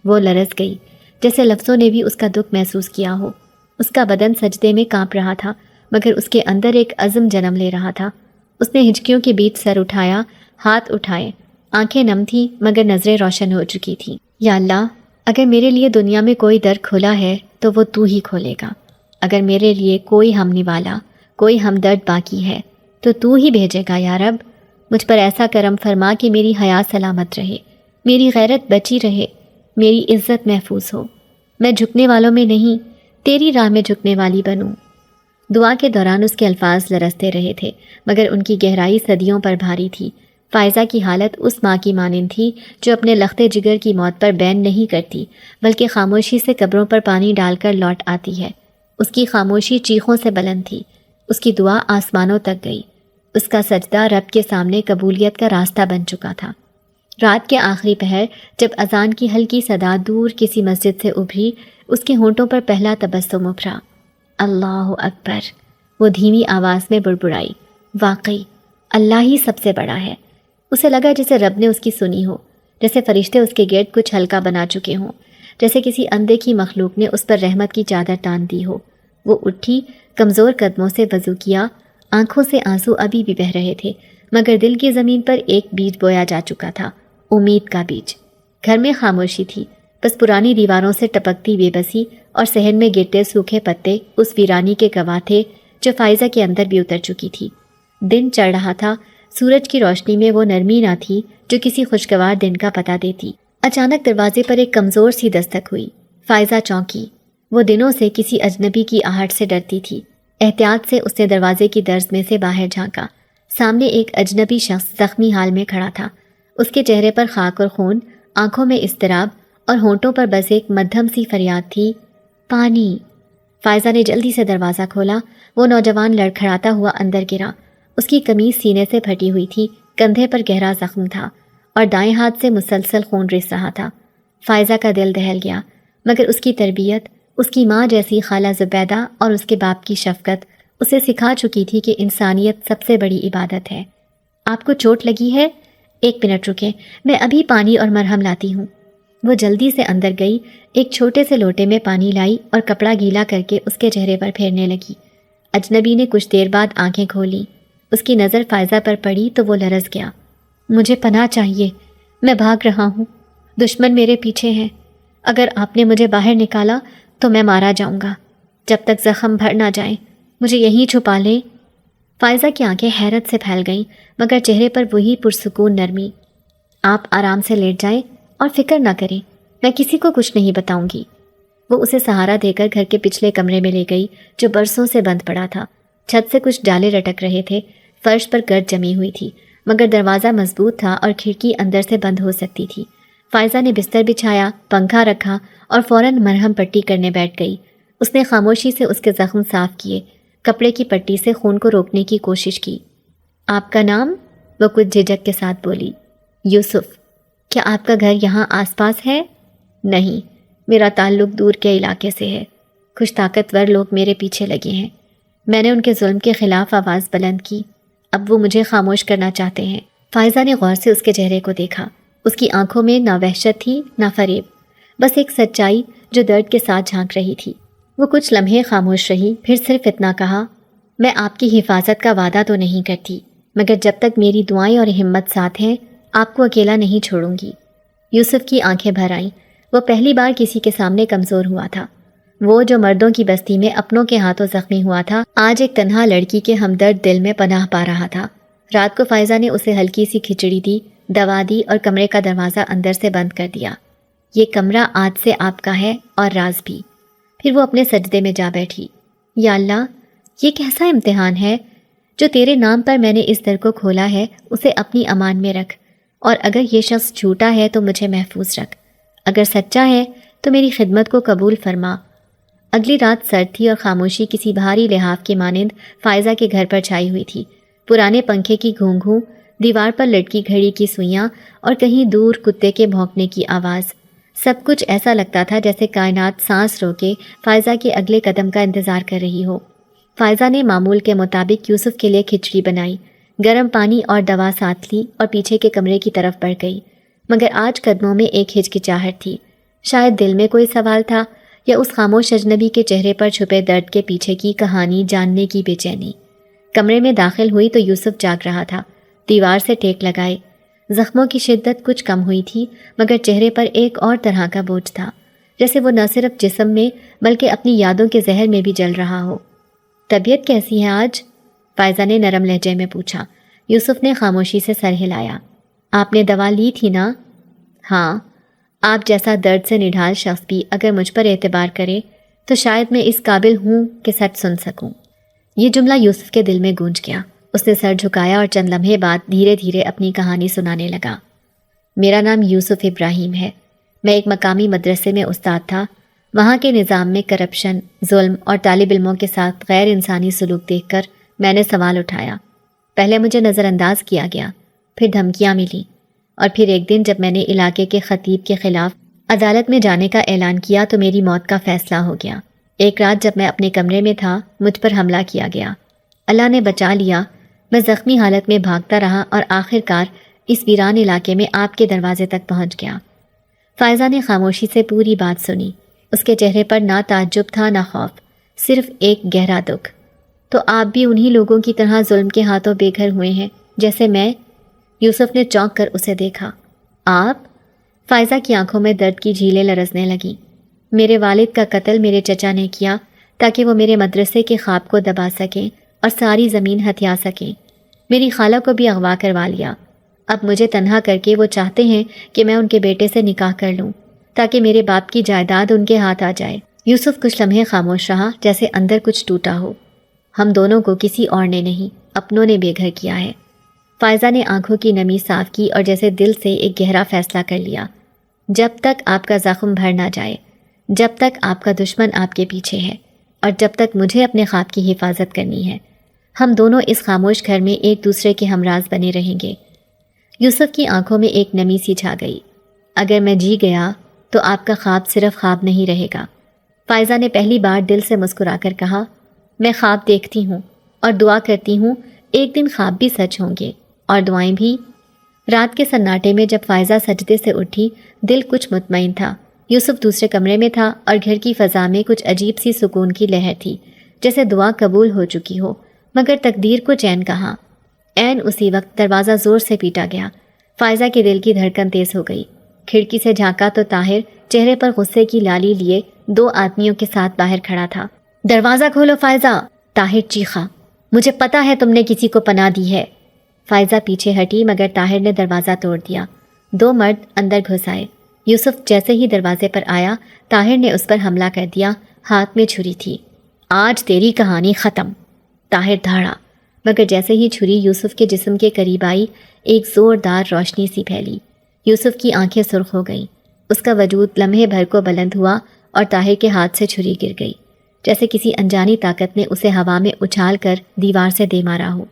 [SPEAKER 1] وہ لرز گئی جیسے لفظوں نے بھی اس کا دکھ محسوس کیا ہو۔ اس کا بدن سجدے میں کانپ رہا تھا مگر اس کے اندر ایک عزم جنم لے رہا تھا۔ اس نے ہچکیوں کے بیچ سر اٹھایا، ہاتھ اٹھائے، آنکھیں نم تھیں مگر نظریں روشن ہو چکی تھیں۔ یا اللہ اگر میرے لیے دنیا میں کوئی در کھلا ہے تو وہ تو ہی کھولے گا، اگر میرے لیے کوئی ہم نوالا، کوئی ہمدرد باقی ہے تو تو ہی بھیجے گا۔ یا رب مجھ پر ایسا کرم فرما کہ میری حیا سلامت رہے، میری غیرت بچی رہے، میری عزت محفوظ ہو، میں جھکنے والوں میں نہیں تیری راہ میں جھکنے والی بنوں۔ دعا کے دوران اس کے الفاظ لرزتے رہے تھے مگر ان کی گہرائی صدیوں پر بھاری تھی۔ فائزہ کی حالت اس ماں کی مانند تھی جو اپنے لخت جگر کی موت پر بین نہیں کرتی بلکہ خاموشی سے قبروں پر پانی ڈال کر لوٹ آتی ہے۔ اس کی خاموشی چیخوں سے بلند تھی، اس کی دعا آسمانوں تک گئی، اس کا سجدہ رب کے سامنے قبولیت کا راستہ بن چکا تھا۔ رات کے آخری پہر جب اذان کی ہلکی صدا دور کسی مسجد سے ابھری، اس کے ہونٹوں پر پہلا تبسم ابھرا۔ اللہ اکبر، وہ دھیمی آواز میں بڑبڑائی۔ واقعی اللہ ہی سب سے بڑا ہے۔ اسے لگا جیسے رب نے اس کی سنی ہو، جیسے فرشتے اس کے گرد کچھ ہلکا بنا چکے ہوں، جیسے کسی اندیکھی مخلوق نے اس پر رحمت کی چادر تان دی ہو۔ وہ اٹھی، کمزور قدموں سے وضو کیا، آنکھوں سے آنسو ابھی بھی بہہ رہے تھے مگر دل کی زمین پر ایک بیج بویا جا چکا تھا، امید کا بیج۔ گھر میں خاموشی تھی، بس پرانی دیواروں سے ٹپکتی بے بسی اور صحن میں گرتے سوکھے پتے اس ویرانی کے گواہ تھے جو فائزہ کے اندر بھی اتر چکی تھی۔ دن چڑھ رہا تھا، سورج کی روشنی میں وہ نرمی نہ تھی جو کسی خوشگوار دن کا پتہ دیتی۔ اچانک دروازے پر ایک کمزور سی دستک ہوئی۔ فائزہ چونکی، وہ دنوں سے کسی اجنبی کی آہٹ سے ڈرتی تھی۔ احتیاط سے اس نے دروازے کی درز میں سے باہر جھانکا۔ سامنے ایک اجنبی شخص زخمی حال میں کھڑا تھا، اس کے چہرے پر خاک اور خون، آنکھوں میں اضطراب اور ہونٹوں پر بس ایک مدھم سی فریاد تھی، پانی۔ فائزہ نے جلدی سے دروازہ کھولا۔ وہ نوجوان لڑکھڑاتا ہوا اندر گرا، اس کی قمیض سینے سے پھٹی ہوئی تھی، کندھے پر گہرا زخم تھا اور دائیں ہاتھ سے مسلسل خون رس رہا تھا۔ فائزہ کا دل دہل گیا مگر اس کی تربیت، اس کی ماں جیسی خالہ زبیدہ اور اس کے باپ کی شفقت اسے سکھا چکی تھی کہ انسانیت سب سے بڑی عبادت ہے۔ آپ کو چوٹ لگی ہے؟ 1 منٹ رکیں، میں ابھی پانی اور مرہم لاتی ہوں۔ وہ جلدی سے اندر گئی، ایک چھوٹے سے لوٹے میں پانی لائی اور کپڑا گیلا کر کے اس کے چہرے پر پھیرنے لگی۔ اجنبی نے کچھ دیر بعد آنکھیں کھولیں۔ اس کی نظر فائزہ پر پڑی تو وہ لرز گیا۔ مجھے پناہ چاہیے، میں بھاگ رہا ہوں، دشمن میرے پیچھے ہیں، اگر آپ نے مجھے باہر نکالا تو میں مارا جاؤں گا۔ جب تک زخم بھر نہ جائیں مجھے یہیں چھپا لیں۔ فائزہ کی آنکھیں حیرت سے پھیل گئیں مگر چہرے پر وہی پرسکون نرمی۔ آپ آرام سے لیٹ جائیں اور فکر نہ کریں، میں کسی کو کچھ نہیں بتاؤں گی۔ وہ اسے سہارا دے کر گھر کے پچھلے کمرے میں لے گئی جو برسوں سے بند پڑا تھا۔ چھت سے کچھ ڈالے لٹک رہے تھے، فرش پر گرد جمی ہوئی تھی مگر دروازہ مضبوط تھا اور کھڑکی اندر سے بند ہو سکتی تھی۔ فائزہ نے بستر بچھایا، پنکھا رکھا اور فوراً مرہم پٹی کرنے بیٹھ گئی۔ اس نے خاموشی سے اس کے زخم صاف کیے، کپڑے کی پٹی سے خون کو روکنے کی کوشش کی۔ آپ کا نام؟ وہ کچھ جھجک کے ساتھ بولی۔ یوسف۔ کیا آپ کا گھر یہاں آس پاس ہے؟ نہیں، میرا تعلق دور کے علاقے سے ہے، کچھ طاقتور لوگ میرے پیچھے لگے ہیں۔ میں نے ان کے ظلم کے خلاف آواز بلند کی، اب وہ مجھے خاموش کرنا چاہتے ہیں۔ فائزہ نے غور سے اس کے چہرے کو دیکھا۔ اس کی آنکھوں میں نہ وحشت تھی نہ فریب، بس ایک سچائی جو درد کے ساتھ جھانک رہی تھی۔ وہ کچھ لمحے خاموش رہی، پھر صرف اتنا کہا، میں آپ کی حفاظت کا وعدہ تو نہیں کرتی مگر جب تک میری دعائیں اور ہمت ساتھ ہیں آپ کو اکیلا نہیں چھوڑوں گی۔ یوسف کی آنکھیں بھر آئیں۔ وہ پہلی بار کسی کے سامنے کمزور ہوا تھا۔ وہ جو مردوں کی بستی میں اپنوں کے ہاتھوں زخمی ہوا تھا، آج ایک تنہا لڑکی کے ہمدرد دل میں پناہ پا رہا تھا۔ رات کو فائزہ نے اسے ہلکی سی کھچڑی دی، دوا دی اور کمرے کا دروازہ اندر سے بند کر دیا۔ یہ کمرہ آج سے آپ کا ہے اور راز بھی۔ پھر وہ اپنے سجدے میں جا بیٹھی۔ یا اللہ، یہ کیسا امتحان ہے؟ جو تیرے نام پر میں نے اس در کو کھولا ہے اسے اپنی امان میں رکھ، اور اگر یہ شخص جھوٹا ہے تو مجھے محفوظ رکھ، اگر سچا ہے تو میری خدمت کو قبول فرما۔ اگلی رات سرد تھی اور خاموشی کسی بھاری لحاف کے مانند فائزہ کے گھر پر چھائی ہوئی تھی۔ پرانے پنکھے کی گھوں گھوں، دیوار پر لٹکی گھڑی کی سوئیاں اور کہیں دور کتے کے بھونکنے کی آواز، سب کچھ ایسا لگتا تھا جیسے کائنات سانس روکے فائزہ کے اگلے قدم کا انتظار کر رہی ہو۔ فائزہ نے معمول کے مطابق یوسف کے لیے کھچڑی بنائی، گرم پانی اور دوا ساتھ لی اور پیچھے کے کمرے کی طرف بڑھ گئی۔ مگر آج قدموں میں ایک ہچکچاہٹ تھی، شاید دل میں کوئی سوال تھا یا اس خاموش اجنبی کے چہرے پر چھپے درد کے پیچھے کی کہانی جاننے کی بے چینی۔ کمرے میں داخل ہوئی تو یوسف جاگ رہا تھا، دیوار سے ٹیک لگائے۔ زخموں کی شدت کچھ کم ہوئی تھی مگر چہرے پر ایک اور طرح کا بوجھ تھا، جیسے وہ نہ صرف جسم میں بلکہ اپنی یادوں کے زہر میں بھی جل رہا ہو۔ طبیعت کیسی ہے آج؟ فائزہ نے نرم لہجے میں پوچھا۔ یوسف نے خاموشی سے سر ہلایا۔ آپ نے دوا لی تھی نا؟ ہاں، آپ جیسا درد سے نڈھال شخص بھی اگر مجھ پر اعتبار کرے تو شاید میں اس قابل ہوں کہ سچ سن سکوں۔ یہ جملہ یوسف کے دل میں گونج گیا۔ اس نے سر جھکایا اور چند لمحے بعد دھیرے دھیرے اپنی کہانی سنانے لگا۔ میرا نام یوسف ابراہیم ہے، میں ایک مقامی مدرسے میں استاد تھا۔ وہاں کے نظام میں کرپشن، ظلم اور طالب علموں کے ساتھ غیر انسانی سلوک دیکھ کر میں نے سوال اٹھایا۔ پہلے مجھے نظر انداز کیا گیا، پھر دھمکیاں ملی، اور پھر ایک دن جب میں نے علاقے کے خطیب کے خلاف عدالت میں جانے کا اعلان کیا تو میری موت کا فیصلہ ہو گیا۔ ایک رات جب میں اپنے کمرے میں تھا مجھ پر حملہ کیا گیا، اللہ نے بچا لیا۔ میں زخمی حالت میں بھاگتا رہا اور آخر کار اس ویران علاقے میں آپ کے دروازے تک پہنچ گیا۔ فائزہ نے خاموشی سے پوری بات سنی۔ اس کے چہرے پر نہ تعجب تھا نہ خوف، صرف ایک گہرا دکھ۔ تو آپ بھی انہی لوگوں کی طرح ظلم کے ہاتھوں بے گھر ہوئے ہیں جیسے میں؟ یوسف نے چونک کر اسے دیکھا۔ آپ؟ فائزہ کی آنکھوں میں درد کی جھیلیں لرزنے لگیں۔ میرے والد کا قتل میرے چچا نے کیا تاکہ وہ میرے مدرسے کے خواب کو دبا سکیں اور ساری زمین ہتھیا سکیں۔ میری خالہ کو بھی اغوا کروا لیا۔ اب مجھے تنہا کر کے وہ چاہتے ہیں کہ میں ان کے بیٹے سے نکاح کر لوں تاکہ میرے باپ کی جائیداد ان کے ہاتھ آ جائے۔ یوسف کچھ لمحے خاموش رہا، جیسے اندر کچھ ٹوٹا ہو۔ ہم دونوں کو کسی اور نے نہیں، اپنوں نے بے گھر کیا ہے۔ فائزہ نے آنکھوں کی نمی صاف کی اور جیسے دل سے ایک گہرا فیصلہ کر لیا۔ جب تک آپ کا زخم بھر نہ جائے، جب تک آپ کا دشمن آپ کے پیچھے ہے، اور جب تک مجھے اپنے خواب کی حفاظت کرنی ہے، ہم دونوں اس خاموش گھر میں ایک دوسرے کے ہمراز بنے رہیں گے۔ یوسف کی آنکھوں میں ایک نمی سی چھا گئی۔ اگر میں جی گیا تو آپ کا خواب صرف خواب نہیں رہے گا۔ فائزہ نے پہلی بار دل سے مسکرا کر کہا، میں خواب دیکھتی ہوں اور دعا کرتی ہوں ایک دن خواب بھی سچ ہوں گے، اور دعائیں بھی۔ رات کے سناٹے میں جب فائزہ سجدے سے اٹھی دل کچھ مطمئن تھا۔ یوسف دوسرے کمرے میں تھا اور گھر کی فضا میں کچھ عجیب سی سکون کی لہر تھی، جیسے دعا قبول ہو چکی ہو، مگر تقدیر کو چین کہاں۔ عین اسی وقت دروازہ زور سے پیٹا گیا۔ فائزہ کے دل کی دھڑکن تیز ہو گئی۔ کھڑکی سے جھانکا تو طاہر چہرے پر غصے کی لالی لیے 2 آدمیوں کے ساتھ باہر کھڑا تھا۔ دروازہ کھولو فائزہ، طاہر چیخا، مجھے پتا ہے تم نے کسی کو پناہ دی ہے۔ فائزہ پیچھے ہٹی مگر طاہر نے دروازہ توڑ دیا۔ 2 مرد اندر گھس آئے۔ یوسف جیسے ہی دروازے پر آیا طاہر نے اس پر حملہ کر دیا، ہاتھ میں چھری تھی۔ آج تیری کہانی ختم، طاہر دھاڑا، مگر جیسے ہی چھری یوسف کے جسم کے قریب آئی ایک زوردار روشنی سی پھیلی۔ یوسف کی آنکھیں سرخ ہو گئیں، اس کا وجود لمحے بھر کو بلند ہوا اور طاہر کے ہاتھ سے چھری گر گئی، جیسے کسی انجانی طاقت نے اسے ہوا میں اچھال کر دیوار سے دے مارا ہو۔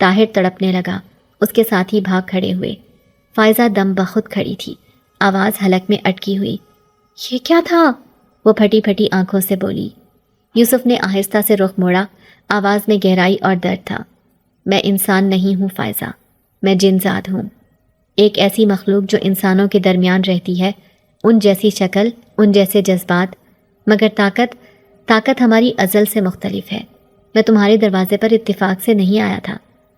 [SPEAKER 1] طاہر تڑپنے لگا، اس کے ساتھی بھاگ کھڑے ہوئے۔ فائزہ دم بخود کھڑی تھی، آواز حلق میں اٹکی ہوئی۔ یہ کیا تھا؟ وہ پھٹی پھٹی آنکھوں سے بولی۔ یوسف نے آہستہ سے رخ موڑا، آواز میں گہرائی اور درد تھا۔ میں انسان نہیں ہوں فائزہ، میں جن ذات ہوں، ایک ایسی مخلوق جو انسانوں کے درمیان رہتی ہے، ان جیسی شکل، ان جیسے جذبات، مگر طاقت ہماری ازل سے مختلف ہے۔ میں تمہارے دروازے پر اتفاق سے نہیں آیا تھا،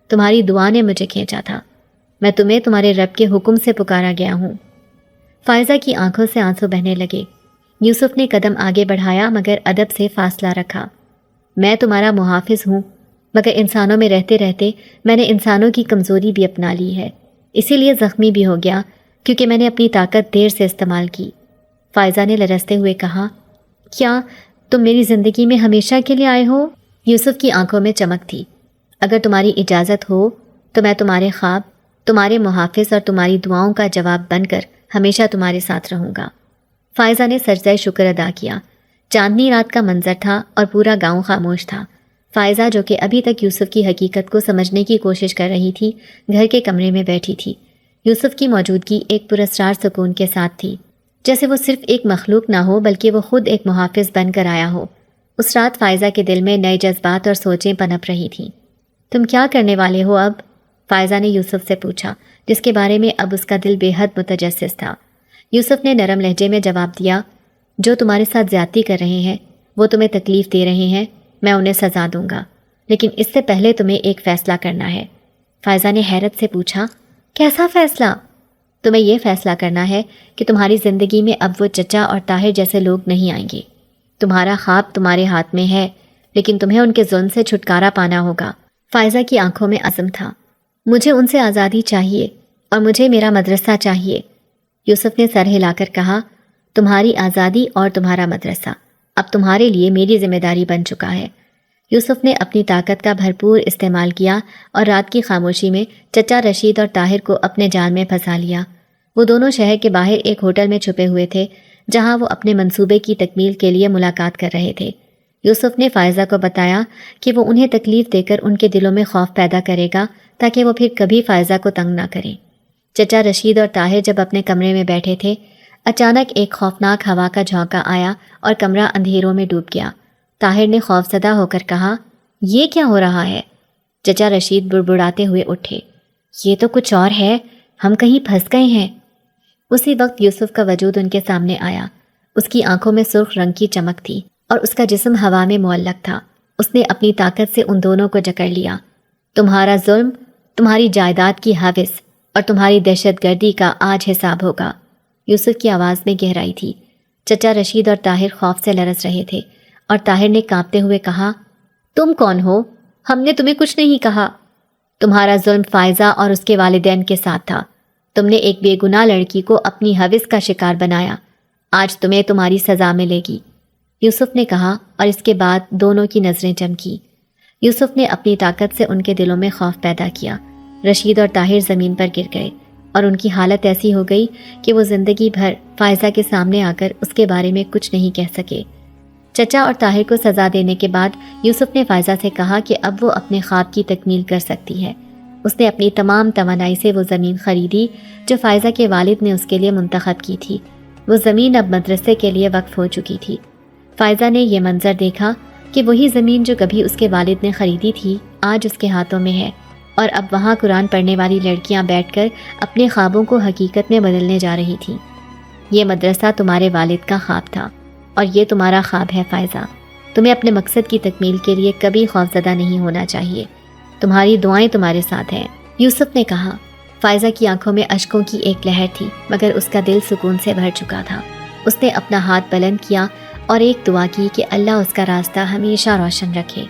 [SPEAKER 1] تمہاری دعا نے مجھے کھینچا تھا، میں تمہیں تمہارے رب کے حکم سے پکارا گیا ہوں۔ فائزہ کی آنکھوں سے آنسو بہنے لگے۔ یوسف نے قدم آگے بڑھایا مگر ادب سے فاصلہ رکھا۔ میں تمہارا محافظ ہوں، مگر انسانوں میں رہتے رہتے میں نے انسانوں کی کمزوری بھی اپنا لی ہے، اسی لیے زخمی بھی ہو گیا کیونکہ میں نے اپنی طاقت دیر سے استعمال کی۔ فائزہ نے لرزتے ہوئے کہا، کیا تم میری زندگی میں ہمیشہ کے لیے آئے ہو؟ یوسف کی آنکھوں میں چمک تھی۔ اگر تمہاری اجازت ہو تو میں تمہارے خواب، تمہارے محافظ اور تمہاری دعاؤں کا جواب بن کر ہمیشہ تمہارے ساتھ رہوں گا۔ فائزہ نے سجدہ شکر ادا کیا۔ چاندنی رات کا منظر تھا اور پورا گاؤں خاموش تھا۔ فائزہ جو کہ ابھی تک یوسف کی حقیقت کو سمجھنے کی کوشش کر رہی تھی، گھر کے کمرے میں بیٹھی تھی۔ یوسف کی موجودگی ایک پراسرار سکون کے ساتھ تھی، جیسے وہ صرف ایک مخلوق نہ ہو بلکہ وہ خود ایک محافظ بن کر آیا ہو۔ اس رات فائزہ کے دل میں نئے جذبات اور سوچیں پنپ رہی تھیں۔ تم کیا کرنے والے ہو اب؟ فائزہ نے یوسف سے پوچھا، جس کے بارے میں اب اس کا دل بے حد متجسس تھا۔ یوسف نے نرم لہجے میں جواب دیا، جو تمہارے ساتھ زیادتی کر رہے ہیں، وہ تمہیں تکلیف دے رہے ہیں، میں انہیں سزا دوں گا، لیکن اس سے پہلے تمہیں ایک فیصلہ کرنا ہے۔ فائزہ نے حیرت سے پوچھا، کیسا فیصلہ؟ تمہیں یہ فیصلہ کرنا ہے کہ تمہاری زندگی میں اب وہ چچا اور طاہر جیسے لوگ نہیں آئیں گے۔ تمہارا خواب تمہارے ہاتھ میں ہے، لیکن تمہیں ان کے ظلم سے چھٹکارا پانا ہوگا۔ فائزہ کی آنکھوں میں عزم تھا۔ مجھے ان سے آزادی چاہیے اور مجھے میرا مدرسہ چاہیے۔ یوسف نے سر ہلا کر کہا، تمہاری آزادی اور تمہارا مدرسہ اب تمہارے لیے میری ذمہ داری بن چکا ہے۔ یوسف نے اپنی طاقت کا بھرپور استعمال کیا اور رات کی خاموشی میں چچا رشید اور طاہر کو اپنے جال میں پھنسا لیا۔ وہ دونوں شہر کے باہر ایک ہوٹل میں چھپے ہوئے تھے، جہاں وہ اپنے منصوبے کی تکمیل کے لیے ملاقات کر رہے تھے۔ یوسف نے فائزہ کو بتایا کہ وہ انہیں تکلیف دے کر ان کے دلوں میں خوف پیدا کرے گا تاکہ وہ پھر کبھی فائزہ کو تنگ نہ کریں۔ چچا رشید اور طاہر جب اپنے کمرے میں بیٹھے تھے، اچانک ایک خوفناک ہوا کا جھونکا آیا اور کمرہ اندھیروں میں ڈوب گیا۔ طاہر نے خوفزدہ ہو کر کہا، یہ کیا ہو رہا ہے؟ چچا رشید بڑبڑاتے ہوئے اٹھے، یہ تو کچھ اور ہے، ہم کہیں پھنس گئے ہیں۔ اسی وقت یوسف کا وجود ان کے سامنے آیا۔ اس کی آنکھوں میں سرخ رنگ کی چمک تھی اور اس کا جسم ہوا میں معلق تھا۔ اس نے اپنی طاقت سے ان دونوں کو جکڑ لیا۔ تمہارا ظلم، تمہاری جائیداد کی حوث اور تمہاری دہشت گردی کا آج حساب ہوگا۔ یوسف کی آواز میں گہرائی تھی۔ چچا رشید اور طاہر خوف سے لرز رہے تھے اور طاہر نے کانپتے ہوئے کہا، تم کون ہو؟ ہم نے تمہیں کچھ نہیں کہا۔ تمہارا ظلم فائزہ اور اس کے والدین کے ساتھ تھا۔ تم نے ایک بے گناہ لڑکی کو اپنی حوث کا شکار بنایا۔ آج تمہیں تمہاری سزا ملے گی، یوسف نے کہا، اور اس کے بعد دونوں کی نظریں چمکی۔ یوسف نے اپنی طاقت سے ان کے دلوں میں خوف پیدا کیا۔ رشید اور طاہر زمین پر گر گئے اور ان کی حالت ایسی ہو گئی کہ وہ زندگی بھر فائزہ کے سامنے آ کر اس کے بارے میں کچھ نہیں کہہ سکے۔ چچا اور طاہر کو سزا دینے کے بعد یوسف نے فائزہ سے کہا کہ اب وہ اپنے خواب کی تکمیل کر سکتی ہے۔ اس نے اپنی تمام توانائی سے وہ زمین خریدی جو فائزہ کے والد نے اس کے لیے منتخب کی تھی۔ وہ زمین اب مدرسے کے لیے وقف ہو چکی تھی۔ فائزہ نے یہ منظر دیکھا کہ وہی زمین جو کبھی اس کے والد نے خریدی تھی آج اس کے ہاتھوں میں ہے۔ اور اب وہاں قرآن پڑھنے والی لڑکیاں بیٹھ کر اپنے خوابوں کو حقیقت میں بدلنے جا رہی تھیں۔ یہ مدرسہ تمہارے والد کا خواب تھا اور یہ تمہارا خواب ہے فائزہ۔ تمہیں اپنے مقصد کی تکمیل کے لیے کبھی خوفزدہ نہیں ہونا چاہیے۔ تمہاری دعائیں تمہارے ساتھ ہیں، یوسف نے کہا۔ فائزہ کی آنکھوں میں اشکوں کی ایک لہر تھی، مگر اس کا دل سکون سے بھر چکا تھا۔ اس نے اپنا ہاتھ بلند کیا اور ایک دعا کی کہ اللہ اس کا راستہ ہمیشہ روشن رکھے۔